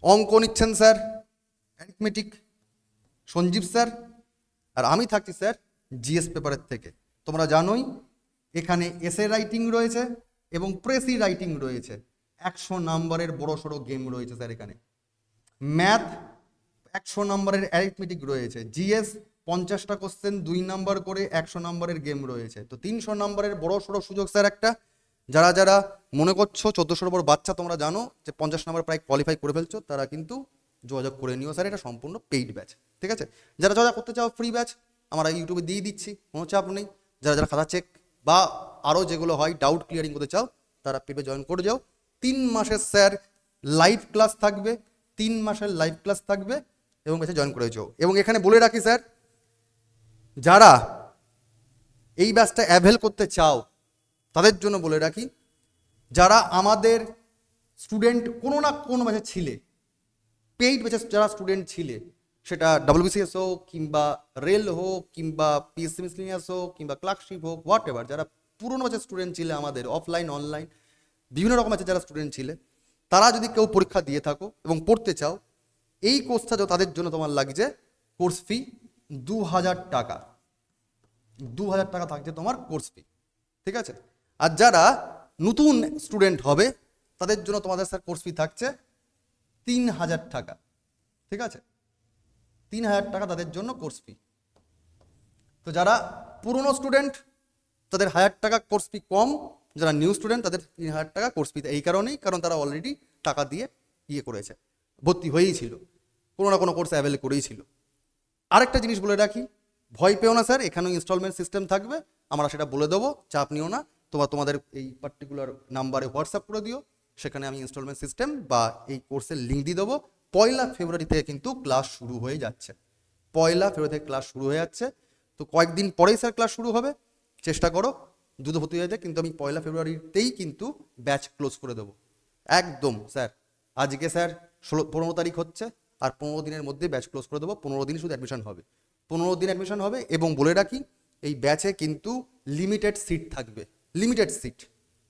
অঙ্ক নিচ্ছেন স্যার অ্যারিথমেটিক সঞ্জীব স্যার, আর আমি থাকছি স্যার জিএস পেপারের থেকে। তোমরা জানোই এখানে এসে রাইটিং রয়েছে এবং প্রেসি রাইটিং রয়েছে, 100 নম্বরের বড় সড়ো গেম রয়েছে স্যার এখানে। ম্যাথ 100 নম্বরের অ্যারিথমেটিক রয়েছে, জিএস 50টা কোশ্চেন 2 নাম্বার করে 100 নম্বরের গেম রয়েছে। তো 300 নম্বরের বড় সড়ো সুযোগ স্যার একটা। যারা যারা মনে করছো 1400 বড় বাচ্চা, তোমরা জানো যে 50 নম্বর প্রায় কোয়ালিফাই করে ফেলছো, তারা কিন্তু যোগাযোগ করে নিও স্যার, এটা সম্পূর্ণ পেইড ব্যাচ, ঠিক আছে। যারা যোগাযোগ করতে চাও ফ্রি ব্যাচ আমরা ইউটিউবে দিয়ে দিচ্ছি, কোনো চাপ নেই। যারা যারা খাতা চেক বা আরও যেগুলো হয় ডাউট ক্লিয়ারিং করতে চাও, তারা পেপে জয়েন করে যাও। 3 মাসের স্যার লাইভ ক্লাস থাকবে, 3 মাসের লাইভ ক্লাস থাকবে, এবং ব্যাচে জয়েন করে যাও। এবং এখানে বলে রাখি স্যার, যারা এই ব্যাচটা অ্যাভেল করতে চাও তাদের জন্য বলে রাখি, যারা আমাদের স্টুডেন্ট কোনো না কোনো ব্যাচে ছিলে, পেইড ব্যাচে যারা স্টুডেন্ট ছিলে, সেটা ডাব্লিউবিসিএস হোক কিংবা রেল হোক কিংবা পিএসসি মিসলেনিয়াস হোক কিংবা ক্লার্কশিপ হোক, হোয়াট এভার, যারা পুরনো ব্যাচের স্টুডেন্ট ছিলে আমাদের, অফলাইন অনলাইন বিভিন্ন রকম ব্যাচে যারা স্টুডেন্ট ছিলে, তারা যদি কেউ পরীক্ষা দিয়ে থাকো এবং পড়তে চাও, এই কোর্সটা তাদের জন্য তোমার লাগছে কোর্স ফি 2000 টাকা। 2000 টাকা থাকছে তোমার কোর্স ফি, ঠিক আছে। আর যারা নতুন স্টুডেন্ট হবে তাদের জন্য তোমাদের স্যার কোর্স ফি থাকছে 3000 টাকা, ঠিক আছে। 3000 টাকা তাদের জন্য কোর্স ফি। তো যারা পুরনো স্টুডেন্ট তাদের 1000 টাকা কোর্স ফি কম, যারা নিউ স্টুডেন্ট তাদের 3000 টাকা কোর্স ফি। এই কারণেই, কারণ তারা অলরেডি টাকা দিয়ে করেছে, ভর্তি হয়েই ছিল, কোনো না কোনো কোর্স অ্যাভেল করেই ছিল। আরেকটা জিনিস বলে রাখি, ভয় পেও না স্যার, এখানেও ইনস্টলমেন্ট সিস্টেম থাকবে, আমরা সেটা বলে দেবো, চাপ নিও না। তোমাদের এই পার্টিকুলার নাম্বারে হোয়াটসঅ্যাপ করে দিও, সেখানে আমি ইনস্টলমেন্ট সিস্টেম বা এই কোর্সের লিঙ্ক দিয়ে দেবো। 1 ফেব্রুয়ারি থেকে কিন্তু ক্লাস শুরু হয়ে যাচ্ছে, 1 ফেব্রুয়ারি থেকে ক্লাস শুরু হয়ে যাচ্ছে। তো কয়েকদিন পরেই স্যার ক্লাস শুরু হবে, চেষ্টা করো দ্রুত ভর্তি হয়ে যায়, কিন্তু আমি 1 ফেব্রুয়ারিতেই কিন্তু ব্যাচ ক্লোজ করে দেবো একদম স্যার। আজকে স্যার 15 তারিখ হচ্ছে, আর 15 দিনের মধ্যে ব্যাচ ক্লোজ করে দেবো। 15 দিন শুধু অ্যাডমিশন হবে, 15 দিন অ্যাডমিশন হবে। এবং বলে রাখি, এই ব্যাচে কিন্তু লিমিটেড সিট থাকবে, লিমিটেড সিট,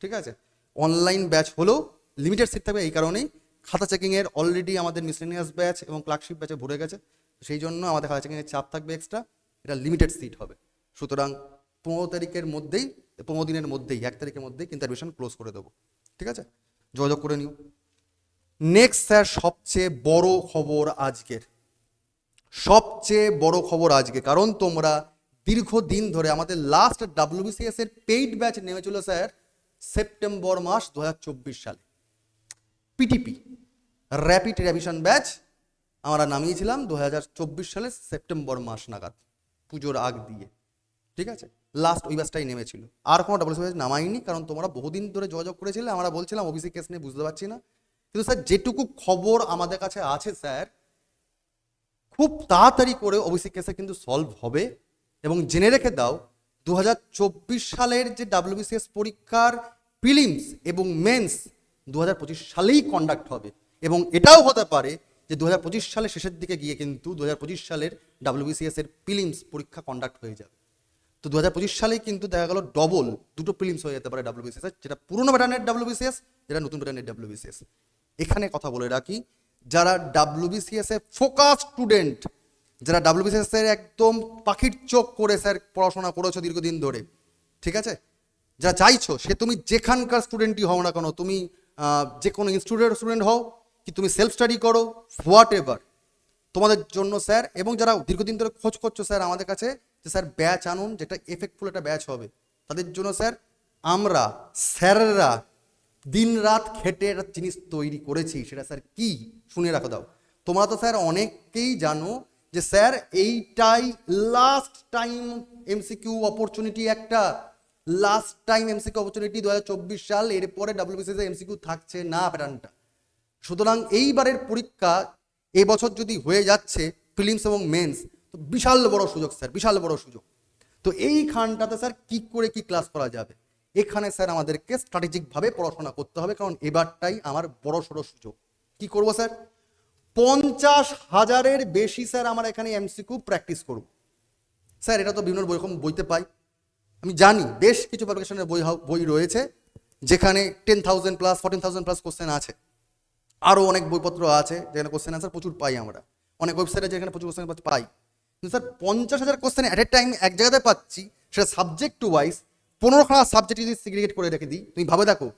ঠিক আছে। অনলাইন ব্যাচ হলেও লিমিটেড সিট থাকবে, এই কারণেই খাতা চেকিংয়ের অলরেডি আমাদের মিসলেনিয়াস ব্যাচ এবং ক্লার্কশিপ ব্যাচে ভরে গেছে, সেই জন্য আমাদের খাতা চেকিংয়ের চাপ থাকবে এক্সট্রা, এটা লিমিটেড সিট হবে। সুতরাং 15 তারিখের মধ্যেই, 15 দিনের মধ্যেই, 1 তারিখের মধ্যেই কিন্তু অ্যাডমিশন ক্লোজ করে দেবো, ঠিক আছে, যোগাযোগ করে নিও। নেক্সট স্যার সবচেয়ে বড় খবর আজকের, সবচেয়ে বড় খবর আজকে, কারণ তোমরা দীর্ঘদিন ধরে আমাদের লাস্ট ডাব্লিউবিসিএস এর পেইড ব্যাচ নেমেছিল স্যার সেপ্টেম্বর মাস 2024 সালে। পিটিপি র্যাপিড রিভিশন ব্যাচ আমরা নামিয়েছিলাম 2024 সালে সেপ্টেম্বর মাস নাগাদ, পুজোর আগ দিয়ে, ঠিক আছে। লাস্ট ওই ব্যাচটাই নেমেছিল, আর কোনো ডাব্লিউবিসিএস ব্যাচ নামাইনি, কারণ তোমরা বহুদিন ধরে যোগাযোগ করেছিলে। আমরা বলছিলাম ওবিসি কেস নিয়ে বুঝতে পারছি না, কিন্তু স্যার যেটুকু খবর আমাদের কাছে আছে স্যার, খুব তাড়াতাড়ি করে ওবিসি কেসে কিন্তু সলভ হবে। এবং জেনে রেখে দাও, 2024 সালের যে ডাব্লিউবিসিএস পরীক্ষার প্রিলিমস এবং মেন্স 2025 সালেই কন্ডাক্ট হবে। এবং এটাও হতে পারে যে 2025 সালের শেষের দিকে গিয়ে কিন্তু 2025 সালের ডাব্লিউবিসিএস এর প্রিলিমস পরীক্ষা কন্ডাক্ট হয়ে যাবে। তো তো 2025 সালেই কিন্তু দেখা গেল ডবল দুটো প্রিলিমস হয়ে যেতে পারে ডাব্লিউবিসিএস, যেটা পুরোনো প্যাটার্নের ডাব্লিউবিসিএস, যেটা নতুন প্যাটার্নের ডাব্লিউবিসিএস। এখানে কথা বলে রাখি, যারা ডাব্লিউবিসিএস এ ফোকাস স্টুডেন্ট, যারা ডাব্লিউবিসিএস এর একদম পাখির চোখ করে স্যার পড়াশোনা করেছো দীর্ঘদিন ধরে, ঠিক আছে, যারা চাইছো, সে তুমি যেখানকার স্টুডেন্টই হও না কেন, তুমি যে কোনো ইনস্টিটিউটের স্টুডেন্ট হও কি তুমি সেলফ স্টাডি করো, হোয়াট এভার, তোমাদের জন্য স্যার, এবং যারা দীর্ঘদিন ধরে খোঁজ করছো স্যার আমাদের কাছে যে স্যার ব্যাচ আনুন যেটা এফেক্টফুল একটা ব্যাচ হবে, তাদের জন্য স্যার আমরা স্যাররা দিন রাত খেটে একটা জিনিস তৈরি করেছি। সেটা স্যার কি, শুনে রাখো দাও। তোমরা তো স্যার অনেকেই জানো যে স্যার এইটাই লাস্ট টাইম এমসিকিউ অপরচুনিটি, একটা লাস্ট টাইম এমসিকিউ অপরচুনিটি 2024 সাল, এরপরে ডাব্লিউবিসিএস এমসিকিউ থাকছে না প্যাটার্নটা। সুতরাং এইবারের পরীক্ষা এবছর যদি হয়ে যাচ্ছে প্রিলিমস এবং মেন্স, তো বিশাল বড় সুযোগ স্যার, বিশাল বড় সুযোগ। তো এইখানটাতে স্যার কি করে কি ক্লাস করা যাবে, এখানে স্যার আমাদেরকে স্ট্র্যাটেজিকভাবে পড়াশোনা করতে হবে, কারণ এবারটাই আমার বড় সড়ো সুযোগ। কি করব স্যার, 50,000-এর বেশি স্যার আমরা এখানে এমসিকিউ প্র্যাকটিস করব স্যার। এটা তো বিভিন্ন রকম বইতে পাই, আমি জানি বেশ কিছু পাবলিকেশনের বই রয়েছে যেখানে 10,000 প্লাস 14,000 প্লাস কোশ্চেন আছে, আরও অনেক বইপত্র আছে যেখানে কোশ্চেন আনসার প্রচুর পাই আমরা, অনেক ওয়েবসাইটে যেখানে প্রচুর কোশ্চেন পাই। কিন্তু sir 50,000 question at a time এক জায়গাতে পাচ্ছি, সেটা সাবজেক্ট টু ওয়াইজ 15খানা সাবজেক্ট যদি সিগ্রিগেট করে রেখে দিই, তুমি ভাবে দেখো,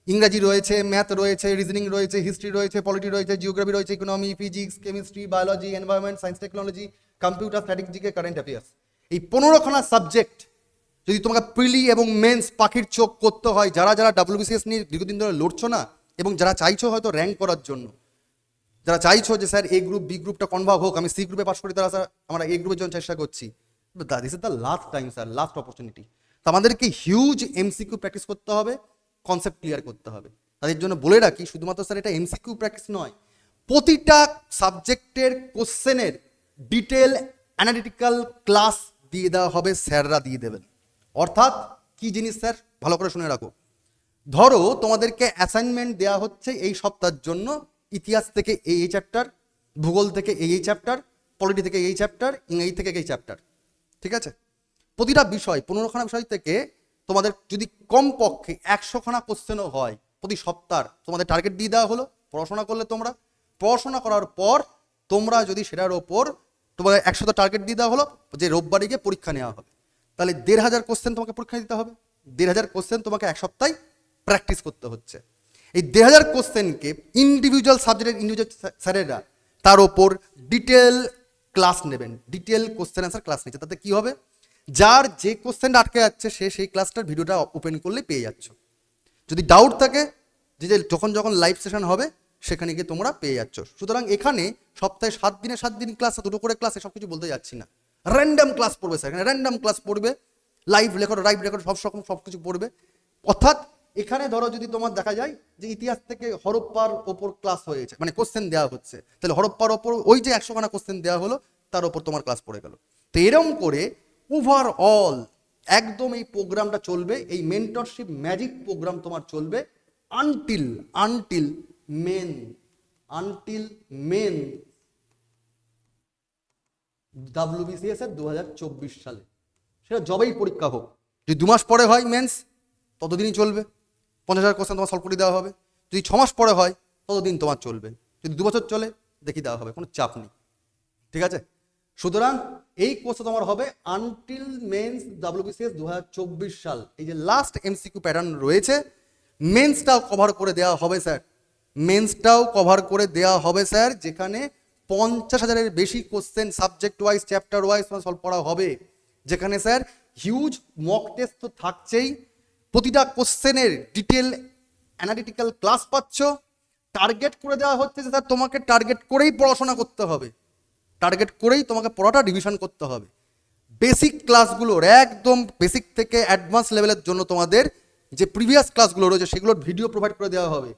ইংরাজি রয়েছে, ম্যাথ রয়েছে, রিজনিং রয়েছে, হিস্ট্রি রয়েছে, পলিটি রয়েছে, জিওগ্রাফি রয়েছে, economy, physics, chemistry, biology, environment, science technology, computer, strategy, current affairs, এই 15খানা সাবজেক্ট যদি তোমাকে প্রিলি এবং মেন্স পাখির চোখ করতে হয়, যারা যারা ডাব্লিউবিসিএস নিয়ে দীর্ঘদিন ধরে লড়ছো না, এবং যারা চাইছো হয়তো র্যাঙ্ক করার জন্য, যারা চাইছো যে স্যার এ গ্রুপ বি গ্রুপটা কনভার্ট হোক, আমি সি গ্রুপে পাস করি, তারা স্যার আমরা এ গ্রুপের জন্য চেষ্টা করছি, this is the last time sir, last opportunity. তো আমাদেরকে হিউজ এমসিকিউ প্র্যাকটিস করতে হবে, কনসেপ্ট ক্লিয়ার করতে হবে। তাদের জন্য বলে রাখি, শুধুমাত্র স্যার এটা এমসিকিউ প্র্যাকটিস নয়, প্রতিটা সাবজেক্টের কোশ্চেনের ডিটেল অ্যানালিটিক্যাল ক্লাস দিয়ে দেওয়া হবে, স্যাররা দিয়ে দেবেন। অর্থাৎ কি জিনিস স্যার, ভালো করে শুনে রাখো। ধরো তোমাদেরকে অ্যাসাইনমেন্ট দেওয়া হচ্ছে এই সপ্তাহের জন্য, ইতিহাস থেকে এই চ্যাপ্টার, ভূগোল থেকে এই চ্যাপ্টার, পলিটি থেকে এই চ্যাপ্টার, ইংরেজি থেকে এই চ্যাপ্টার, ঠিক আছে। প্রতিটা বিষয় 15খানা বিষয় থেকে তোমাদের যদি কমপক্ষে 100খানা কোশ্চেনও হয় প্রতি সপ্তাহ, তোমাদের টার্গেট দিয়ে দেওয়া হলো। পড়াশোনা করলে তোমরা, পড়াশোনা করার পর তোমরা যদি সেটার ওপর তোমাদের 100টা টার্গেট দিয়ে দেওয়া হলো যে রোববারে গিয়ে পরীক্ষা নেওয়া হবে, তাহলে 1,500 কোশ্চেন তোমাকে পরীক্ষা দিতে হবে। 1,500 কোশ্চেন তোমাকে এক সপ্তাহে প্র্যাকটিস করতে হচ্ছে। এই 1,500 কোশ্চেনকে ইন্ডিভিজুয়াল সাবজেক্টের ইন্ডিভিজুয়াল স্যারেরা তার ওপর ডিটেল ক্লাস নেবেন, ডিটেল কোশ্চেন অ্যান্সার ক্লাস নিচ্ছে। তাতে কি হবে, যার যে কোশ্চেনটা আটকে যাচ্ছে সে সেই ক্লাসটার ভিডিওটা ওপেন করলে পেয়ে যাচ্ছ। যদি ডাউট থাকে, যে যখন যখন লাইভ সেশন হবে সেখানে গিয়ে তোমরা পেয়ে যাচ্ছ। সুতরাং এখানে সপ্তাহে 7 দিনে 7 দিন ক্লাস, দুটো করে ক্লাস, এসব কিছু বলতে যাচ্ছি না। র্যান্ডাম ক্লাস পড়বে স্যার, এখানে র্যান্ডাম ক্লাস পড়বে, লাইভ রেকর্ড, লাইভ রেকর্ড সব কিছু পড়বে। অর্থাৎ এখানে ধরো যদি তোমার দেখা যায় যে ইতিহাস থেকে হরপ্পার ওপর ক্লাস হয়েছে, মানে কোশ্চেন দেওয়া হচ্ছে, তাহলে হরপ্পার ওপর ওই যে 100খানা কোশ্চেন দেওয়া হলো তার ওপর তোমার ক্লাস পড়ে গেল। তো এরকম করে ওভারঅল একদম এই প্রোগ্রামটা চলবে, এই মেন্টরশিপ ম্যাজিক প্রোগ্রাম তোমার চলবে আনটিল মেন ডাব্লিউবিসিএস এর 2024 সালে, সেটা যবেই পরীক্ষা হোক, যদি 2 মাস পরে হয় মেন্স ততদিনই চলবে, 50,000 কোশ্চেন তোমার সলভ করে দেওয়া হবে। যদি 6 মাস পরে হয় ততদিন তোমার চলবে, যদি 2 বছর চলে দেখিয়ে দেওয়া হবে, কোনো চাপ নেই, ঠিক আছে। সুতরাং এই কোর্সটা তোমার হবে আনটিল মেন্স ডাব্লিউবিসিএস 2024 সাল। এই যে লাস্ট এমসিকিউ প্যাটার্ন রয়েছে, মেন্সটাও কভার করে দেওয়া হবে স্যার, মেন্সটাও কভার করে দেওয়া হবে স্যার, যেখানে 50,000-এর বেশি question subject wise, chapter wise solve করা হবে, যেখানে স্যার হিউজ মক টেস্ট তো থাকছেই, প্রতিটা কোশ্চেনের ডিটেল অ্যানালিটিক্যাল ক্লাস পাচ্ছ। টার্গেট করে দেওয়া হচ্ছে যে স্যার তোমাকে টার্গেট করেই পড়াশোনা করতে হবে, টার্গেট করেই তোমাকে পড়াটা রিভিশন করতে হবে। বেসিক ক্লাসগুলোর একদম বেসিক থেকে অ্যাডভান্স লেভেলের জন্য তোমাদের যে প্রিভিয়াস ক্লাসগুলো রয়েছে সেগুলোর ভিডিও প্রোভাইড করে দেওয়া হবে,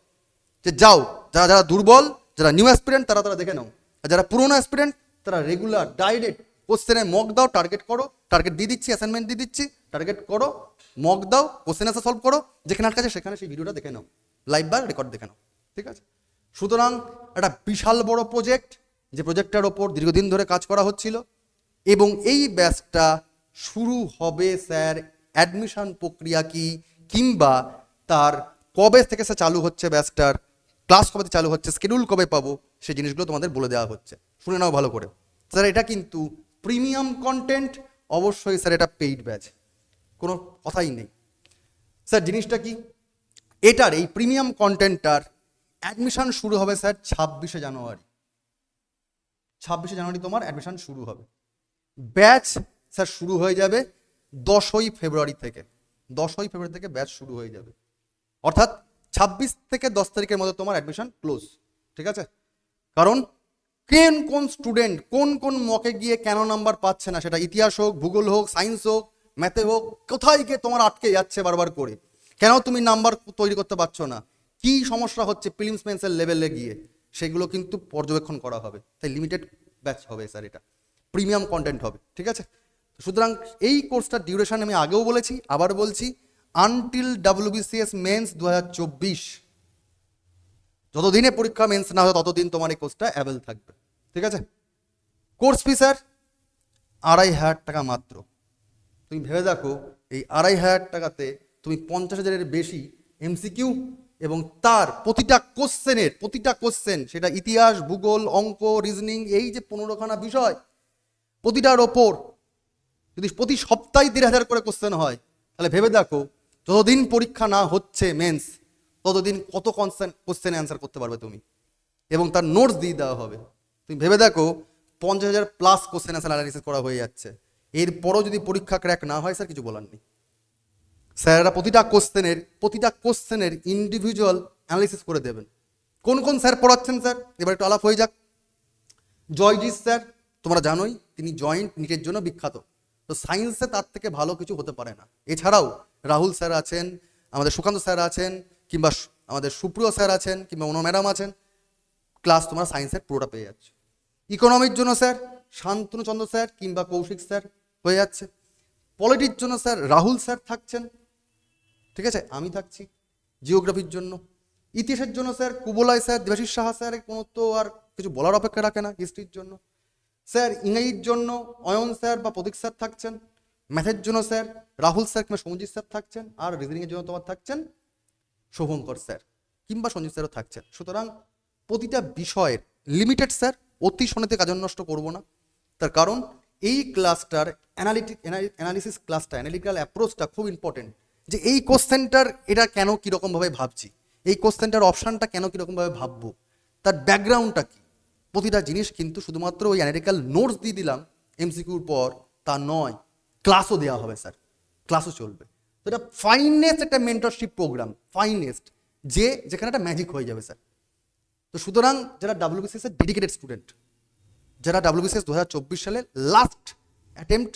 যে যাও যারা যারা দুর্বল, যারা নিউ অ্যাসপিরেন্ট তারা দেখে নাও, আর যারা পুরোনো অ্যাসপিরেন্ট তারা রেগুলার ডাইরেক্ট কোশ্চেনে মক দাও, টার্গেট করো, টার্গেট দিয়ে দিচ্ছি, অ্যাসাইনমেন্ট দিয়ে দিচ্ছি, টার্গেট করো, মক দাও, কোশ্চেন আনসার সলভ করো, যেখানে আটকাছে সেখানে সেই ভিডিওটা দেখে নাও, লাইভ বা রেকর্ড দেখে নাও, ঠিক আছে। সুতরাং একটা বিশাল বড় প্রজেক্ট, যে প্রজেক্টটার ওপর দীর্ঘদিন ধরে কাজ করা হচ্ছিল, এবং এই ব্যাচটা শুরু হবে স্যার অ্যাডমিশন প্রক্রিয়া কি, কিংবা তার কবে থেকে স্যার চালু হচ্ছে ব্যাচটার, ক্লাস কবে থেকে চালু হচ্ছে, শিডিউল কবে পাবো, সেই জিনিসগুলো তোমাদের বলে দেওয়া হচ্ছে। শুনে নাও ভালো করে স্যার, এটা কিন্তু প্রিমিয়াম কন্টেন্ট, অবশ্যই স্যার এটা পেইড ব্যাচ, কোনো কথাই নেই। স্যার জিনিসটা কি, এটার এই প্রিমিয়াম কন্টেন্টটার অ্যাডমিশন শুরু হবে স্যার 26শে জানুয়ারি। 26শে জানুয়ারি তোমার অ্যাডমিশন শুরু হবে। ব্যাচ স্যার শুরু হয়ে যাবে 10ই ফেব্রুয়ারি থেকে। 10ই ফেব্রুয়ারি থেকে ব্যাচ শুরু হয়ে যাবে, অর্থাৎ 26 থেকে 10 তারিখের মধ্যে তোমার অ্যাডমিশন ক্লোজ। ঠিক আছে? কারণ কোন স্টুডেন্ট কোন কোন মকে গিয়ে কেন নাম্বার পাচ্ছে না, সেটা ইতিহাস হোক, ভূগোল হোক, সায়েন্স হোক, ম্যাথে হোক, কোথায় গিয়ে তোমার আটকে যাচ্ছে বারবার করে, কেন তুমি নাম্বার তৈরি করতে পারছো না, কি সমস্যা হচ্ছে প্রিলিমস মেন্সের লেভেলে গিয়ে, সেগুলো কিন্তু পর্যবেক্ষণ করা হবে। তাই লিমিটেড ব্যাচ হবে স্যার, এটা প্রিমিয়াম কন্টেন্ট হবে। ঠিক আছে? সুতরাং এই কোর্সটার ডিউরেশন আমি আগেও বলেছি, আবার বলছি, আনটিল WBCS মেন্স 2024, যতদিনে পরীক্ষা মেন্স না হয় ততদিন তোমার এই কোর্সটা অ্যাভেল থাকবে। ঠিক আছে? কোর্স ফি স্যার 2,500 টাকা মাত্র। তুমি ভেবে দেখো, এই 2,500 টাকাতে তুমি 50,000-এর বেশি MCQ এবং তার প্রতিটা কোশ্চেন, সেটা ইতিহাস, ভূগোল, অঙ্ক, রিজনিং, এই যে 15খানা বিষয়, প্রতিটার ওপর যদি প্রতি সপ্তাহে 3,000 করে কোশ্চেন হয়, তাহলে ভেবে দেখো যতদিন পরীক্ষা না হচ্ছে মেন্স, ততদিন কত কোশ্চেন অ্যান্সার করতে পারবে তুমি, এবং তার নোটস দিয়ে দেওয়া হবে। তুমি ভেবে দেখো 50,000 প্লাস কোশ্চেন অ্যান্সার অ্যানালিসিস করা হয়ে যাচ্ছে, এরপরও যদি পরীক্ষা ক্র্যাক না হয় স্যার কিছু বলার নেই। স্যারেরা প্রতিটা কোশ্চেনের ইন্ডিভিজুয়াল অ্যানালিসিস করে দেবেন। কোন কোন স্যার পড়াচ্ছেন স্যার, এবার একটু আলাপ হয়ে যাক। জয়জিৎ স্যার, তোমরা জানোই তিনি জয়েন্ট নিটের জন্য বিখ্যাত, তো সায়েন্সে তার থেকে ভালো কিছু হতে পারে না। এছাড়াও রাহুল স্যার আছেন, আমাদের সুকান্ত স্যার আছেন, কিংবা আমাদের সুপ্রিয় স্যার আছেন, কিংবা অন্য ম্যাডাম আছেন, ক্লাস তোমরা সায়েন্সের পুরোটা পেয়ে যাচ্ছ। ইকোনমির জন্য স্যার শান্তনুচন্দ্র স্যার কিংবা কৌশিক স্যার হয়ে যাচ্ছে। পলিটির জন্য স্যার রাহুল স্যার থাকছেন। ঠিক আছে? আমি থাকছি জিওগ্রাফির জন্য। ইতিহাসের জন্য sir Kuvalay sir, Debashis Saha sir, কোনো তো আর কিছু বলার অপেক্ষা রাখে না। হিস্ট্রির জন্য স্যার, ইংরেজির জন্য অয়ন স্যার বা প্রতীক স্যার থাকছেন। ম্যাথের জন্য স্যার রাহুল স্যার কিংবা সঞ্জিত স্যার থাকছেন। আর রিজনিংয়ের জন্য তোমার থাকছেন শুভঙ্কর স্যার কিংবা সঞ্জিত স্যারও থাকছেন। সুতরাং প্রতিটা বিষয়ের লিমিটেড স্যার, অতি শোনাতে কাজ নষ্ট করবো না। তার কারণ এই ক্লাসটার অ্যানালিসিস ক্লাসটা, অ্যানালিটিক্যাল অ্যাপ্রোচটা খুব ইম্পর্টেন্ট, যে এই কোশ্চেনটার এটা কেন কীরকমভাবে ভাবছি, এই কোশ্চেনটার অপশানটা কেন কীরকমভাবে ভাববো, তার ব্যাকগ্রাউন্ডটা কী, প্রতিটা জিনিস কিন্তু শুধুমাত্র ওই অ্যানালিটিক্যাল নোটস দিয়ে দিলাম MCQর পর তা নয়, ক্লাসও দেওয়া হবে স্যার, ক্লাসও চলবে। তো এটা ফাইনেস্ট একটা মেন্টরশিপ প্রোগ্রাম, ফাইনেস্ট, যেখানে একটা ম্যাজিক হয়ে যাবে স্যার। তো সুতরাং যারা WBCS এর ডেডিকেটেড স্টুডেন্ট, যারা WBCS 2024 সালে লাস্ট অ্যাটেম্পট,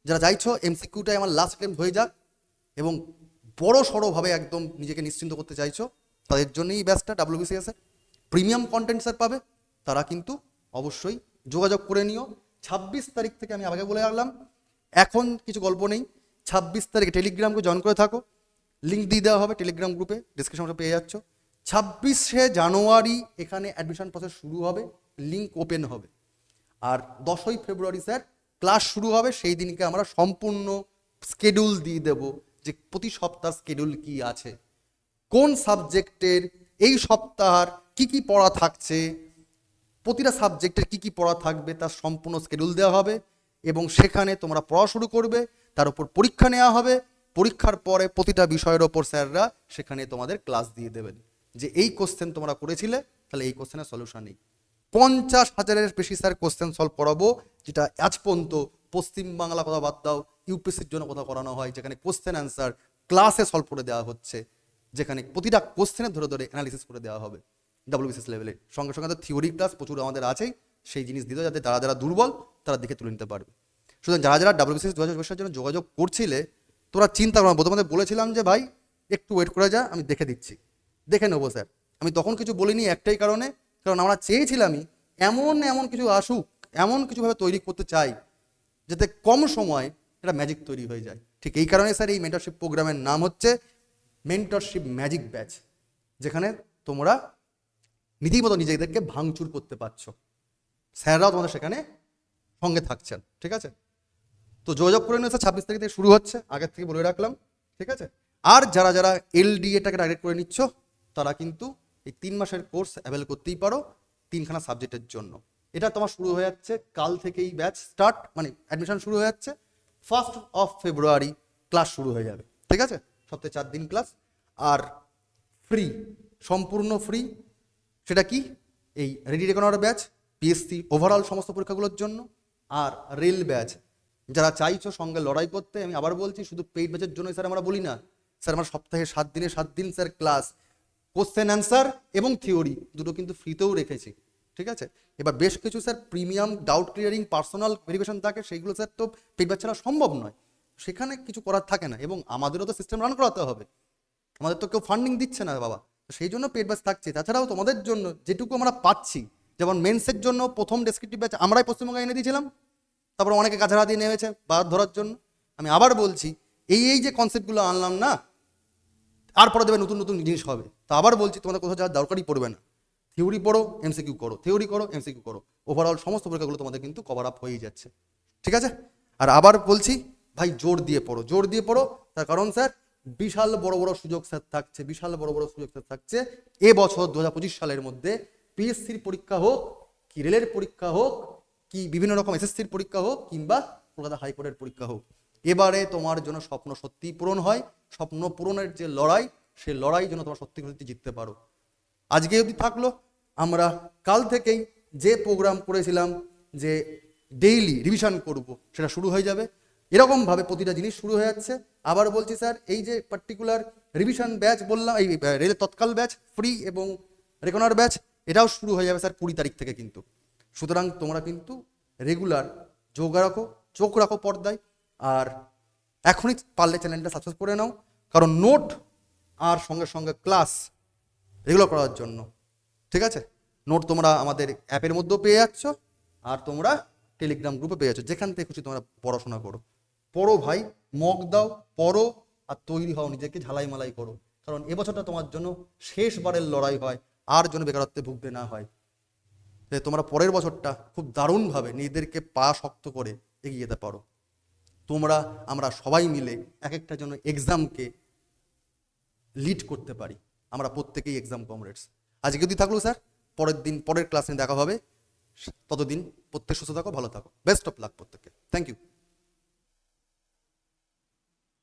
যারা চাইছো MCQটাই আমার লাস্ট অ্যাটেম্পট হয়ে যাক এবং বড় সড়োভাবে একদম নিজেকে নিশ্চিন্ত করতে চাইছো, তাদের জন্যই এই ব্যাচটা WBCS এর প্রিমিয়াম কন্টেন্ট স্যার পাবে। তারা কিন্তু অবশ্যই যোগাযোগ করে নিও। 26 তারিখ থেকে, আমি আগে বলে রাখলাম, এখন কিছু গল্প নেই, 26 তারিখে টেলিগ্রামকে জয়েন করে থাকো, লিঙ্ক দিয়ে দেওয়া হবে টেলিগ্রাম গ্রুপে, ডিসক্রিপশনে পেয়ে যাচ্ছ। 26শে জানুয়ারি এখানে অ্যাডমিশন প্রসেস শুরু হবে, লিঙ্ক ওপেন হবে। আর 10ই ফেব্রুয়ারি স্যার ক্লাস শুরু হবে। সেই দিনকে আমরা সম্পূর্ণ স্কেডিউল দিয়ে দেব, যে প্রতি সপ্তাহ স্কেডিউল কি আছে, কোন সাবজেক্টের এই সপ্তাহের কি কি পড়া থাকছে, প্রতিটা সাবজেক্টের কি কি পড়া থাকবে তার সম্পূর্ণ স্কেডিউল দেওয়া হবে, এবং সেখানে তোমরা পড়া শুরু করবে, তার উপর পরীক্ষা নেওয়া হবে। পরীক্ষার পরে প্রতিটা বিষয়ের ওপর স্যাররা সেখানে তোমাদের ক্লাস দিয়ে দেবেন, যে এই কোশ্চেন তোমরা করেছিলে, তাহলে এই কোশ্চেনের সলিউশন নেই। 50,000-এর বেশি স্যার কোশ্চেন সলভ করাবো, যেটা আজ পর্যন্ত পশ্চিমবাংলা কথা বাদ দাও, ইউপিএসসির জন্য কথা করানো হয়, যেখানে কোশ্চেন অ্যান্সার ক্লাসে সলভ করে দেওয়া হচ্ছে, যেখানে প্রতিটা কোশ্চেনের ধরে ধরে অ্যানালিসিস করে দেওয়া হবে WBCS লেভেলে। সঙ্গে সঙ্গে তো থিওরি ক্লাস প্রচুর আমাদের আছেই, সেই জিনিস দিতে, যাতে যারা যারা দুর্বল তারা দেখে তুলে নিতে পারবে। সুতরাং যারা যারা WBCS 2024 জন্য যোগাযোগ করছিলে, তোরা চিন্তা করো না। তোমাদের বলেছিলাম যে ভাই একটু ওয়েট করে যা, আমি দেখে দিচ্ছি, দেখে নেবো স্যার। আমি তখন কিছু বলিনি একটাই কারণে, কারণ আমরা চেয়েছিলামই এমন কিছু আসুক, এমন কিছুভাবে তৈরি করতে চাই যাতে কম সময় একটা ম্যাজিক তৈরি হয়ে যায়। ঠিক এই কারণে স্যার এই মেন্টরশিপ প্রোগ্রামের নাম হচ্ছে মেন্টরশিপ ম্যাজিক ব্যাচ, যেখানে তোমরা রীতিমতো নিজেদেরকে ভাঙচুর করতে পারছো, স্যাররাও তোমাদের সেখানে সঙ্গে থাকছেন। ঠিক আছে? তো যোগাযোগ করে নিয়ে 26 তারিখ থেকে শুরু হচ্ছে, আগের থেকে বলে রাখলাম, ঠিক আছে। আর যারা যারা এলডিএটাকে টার্গেট করে নিচ্ছ তারা কিন্তু এই 3 মাসের কোর্স অ্যাভেল করতেই পারো 3খানা সাবজেক্টের জন্য। এটা তোমার শুরু হয়ে যাচ্ছে কাল থেকেই ব্যাচ স্টার্ট, মানে অ্যাডমিশন শুরু হয়ে যাচ্ছে। 1 ফেব্রুয়ারি ক্লাস শুরু হয়ে যাবে, ঠিক আছে। সপ্তাহে 4 দিন ক্লাস, আর ফ্রি, সম্পূর্ণ ফ্রি। সেটা কি? এই রেডি রেকনার ব্যাচ পিএসসি ওভারঅল সমস্ত পরীক্ষাগুলোর জন্য, আর রেল ব্যাচ যারা চাইছো সঙ্গে লড়াই করতে। আমি আবার বলছি, শুধু পেইড ব্যাচের জন্য স্যার আমরা বলি না, স্যার আমার সপ্তাহে 7 দিনে 7 দিন স্যার ক্লাস, কোশ্চেন অ্যান্সার এবং থিওরি দুটো কিন্তু ফ্রিতেও রেখেছি, ঠিক আছে। এবার বেশ কিছু sir premium doubt clearing personal verification থাকে, সেইগুলো স্যার তো পেইড ব্যাচ ছাড়া সম্ভব নয়, সেখানে কিছু করার থাকে না। এবং আমাদেরও তো সিস্টেম রান করাতে হবে, আমাদের তো কেউ ফান্ডিং দিচ্ছে না বাবা, তো সেই জন্য পেইড ব্যাচ থাকছে। তাছাড়াও তোমাদের জন্য যেটুকু আমরা পাচ্ছি, যেমন মেন্সের জন্য প্রথম ডেসক্রিপটিভ ব্যাচ আমরাই পশ্চিমবঙ্গে এনে দিয়েছিলাম, তারপর অনেকে কাছাড়া দিয়ে নেমেছে বাদ ধরার জন্য। আমি আবার বলছি, এই যে কনসেপ্টগুলো আনলাম না, আর পরে দেবে নতুন নতুন জিনিস হবে। তা আবার বলছি, তোমাদের কোথাও যাওয়ার দরকারই পড়বে না, থিওরি পড়ো এমসিকিউ করো, থিওরি করো এমসিকিউ করো, ওভারঅল সমস্ত পরীক্ষাগুলো তোমাদের কিন্তু কভার আপ হয়েই যাচ্ছে, ঠিক আছে। আর আবার বলছি ভাই, জোর দিয়ে পড়ো, জোর দিয়ে পড়ো। তার কারণ স্যার বিশাল বড় বড় সুযোগ স্যার থাকছে, বিশাল বড় বড় সুযোগ স্যার থাকছে এবছর 2025 সালের মধ্যে। পিএসসির পরীক্ষা হোক কি রেলের পরীক্ষা হোক কি বিভিন্ন রকম এসএসসির পরীক্ষা হোক কিংবা কলকাতা হাইকোর্টের পরীক্ষা হোক, এবারে তোমার জন্য স্বপ্ন সত্যি পূরণ হয়। স্বপ্ন পূরণের যে লড়াই, সেই লড়াই যেন তোমার সত্যি সত্যি জিততে পারো। আজকে অবধি থাকলো, আমরা কাল থেকেই যে প্রোগ্রাম করেছিলাম যে ডেইলি রিভিশন করব, সেটা শুরু হয়ে যাবে। এরকমভাবে প্রতিটা জিনিস শুরু হয়ে যাচ্ছে। আবার বলছি স্যার, এই যে পার্টিকুলার রিভিশন ব্যাচ বললাম, এই রেলের তৎকাল ব্যাচ ফ্রি এবং রেকনার ব্যাচ, এটাও শুরু হয়ে যাবে স্যার 20 তারিখ থেকে কিন্তু। সুতরাং তোমরা কিন্তু রেগুলার চোখ রাখো পর্দায়, আর এখনই পারলে চ্যানেলটা সাবস্ক্রাইব করে নাও, কারণ নোট আর সঙ্গে সঙ্গে ক্লাস রেগুলার করার জন্য, ঠিক আছে। নোট তোমরা আমাদের অ্যাপের মধ্যেও পেয়ে যাচ্ছ, আর তোমরা টেলিগ্রাম গ্রুপে পেয়ে যাচ্ছ। যেখান থেকে খুশি তোমরা পড়াশোনা করো, পড়ো ভাই, মক দাও, পড়ো, আর তৈরি হও, নিজেকে ঝালাই মালাই করো। কারণ এবছরটা তোমার জন্য শেষবারের লড়াই হয়, আর যেন বেকারত্বে ভুগতে না হয়। তোমরা পরের বছরটা খুব দারুণভাবে নিজেদেরকে পা শক্ত করে এগিয়ে যেতে পারো। আমরা সবাই মিলে এক একটা জন্য এক্সামকে লিড করতে পারি। আমরা প্রত্যেকেই এক্সাম কমরেডস। আজকে যদি থাকলো স্যার, পরের ক্লাসে দেখা হবে। ততদিন প্রত্যেক সুস্থ থাকো, ভালো থাকো। বেস্ট অফ লাক প্রত্যেককে। Thank you.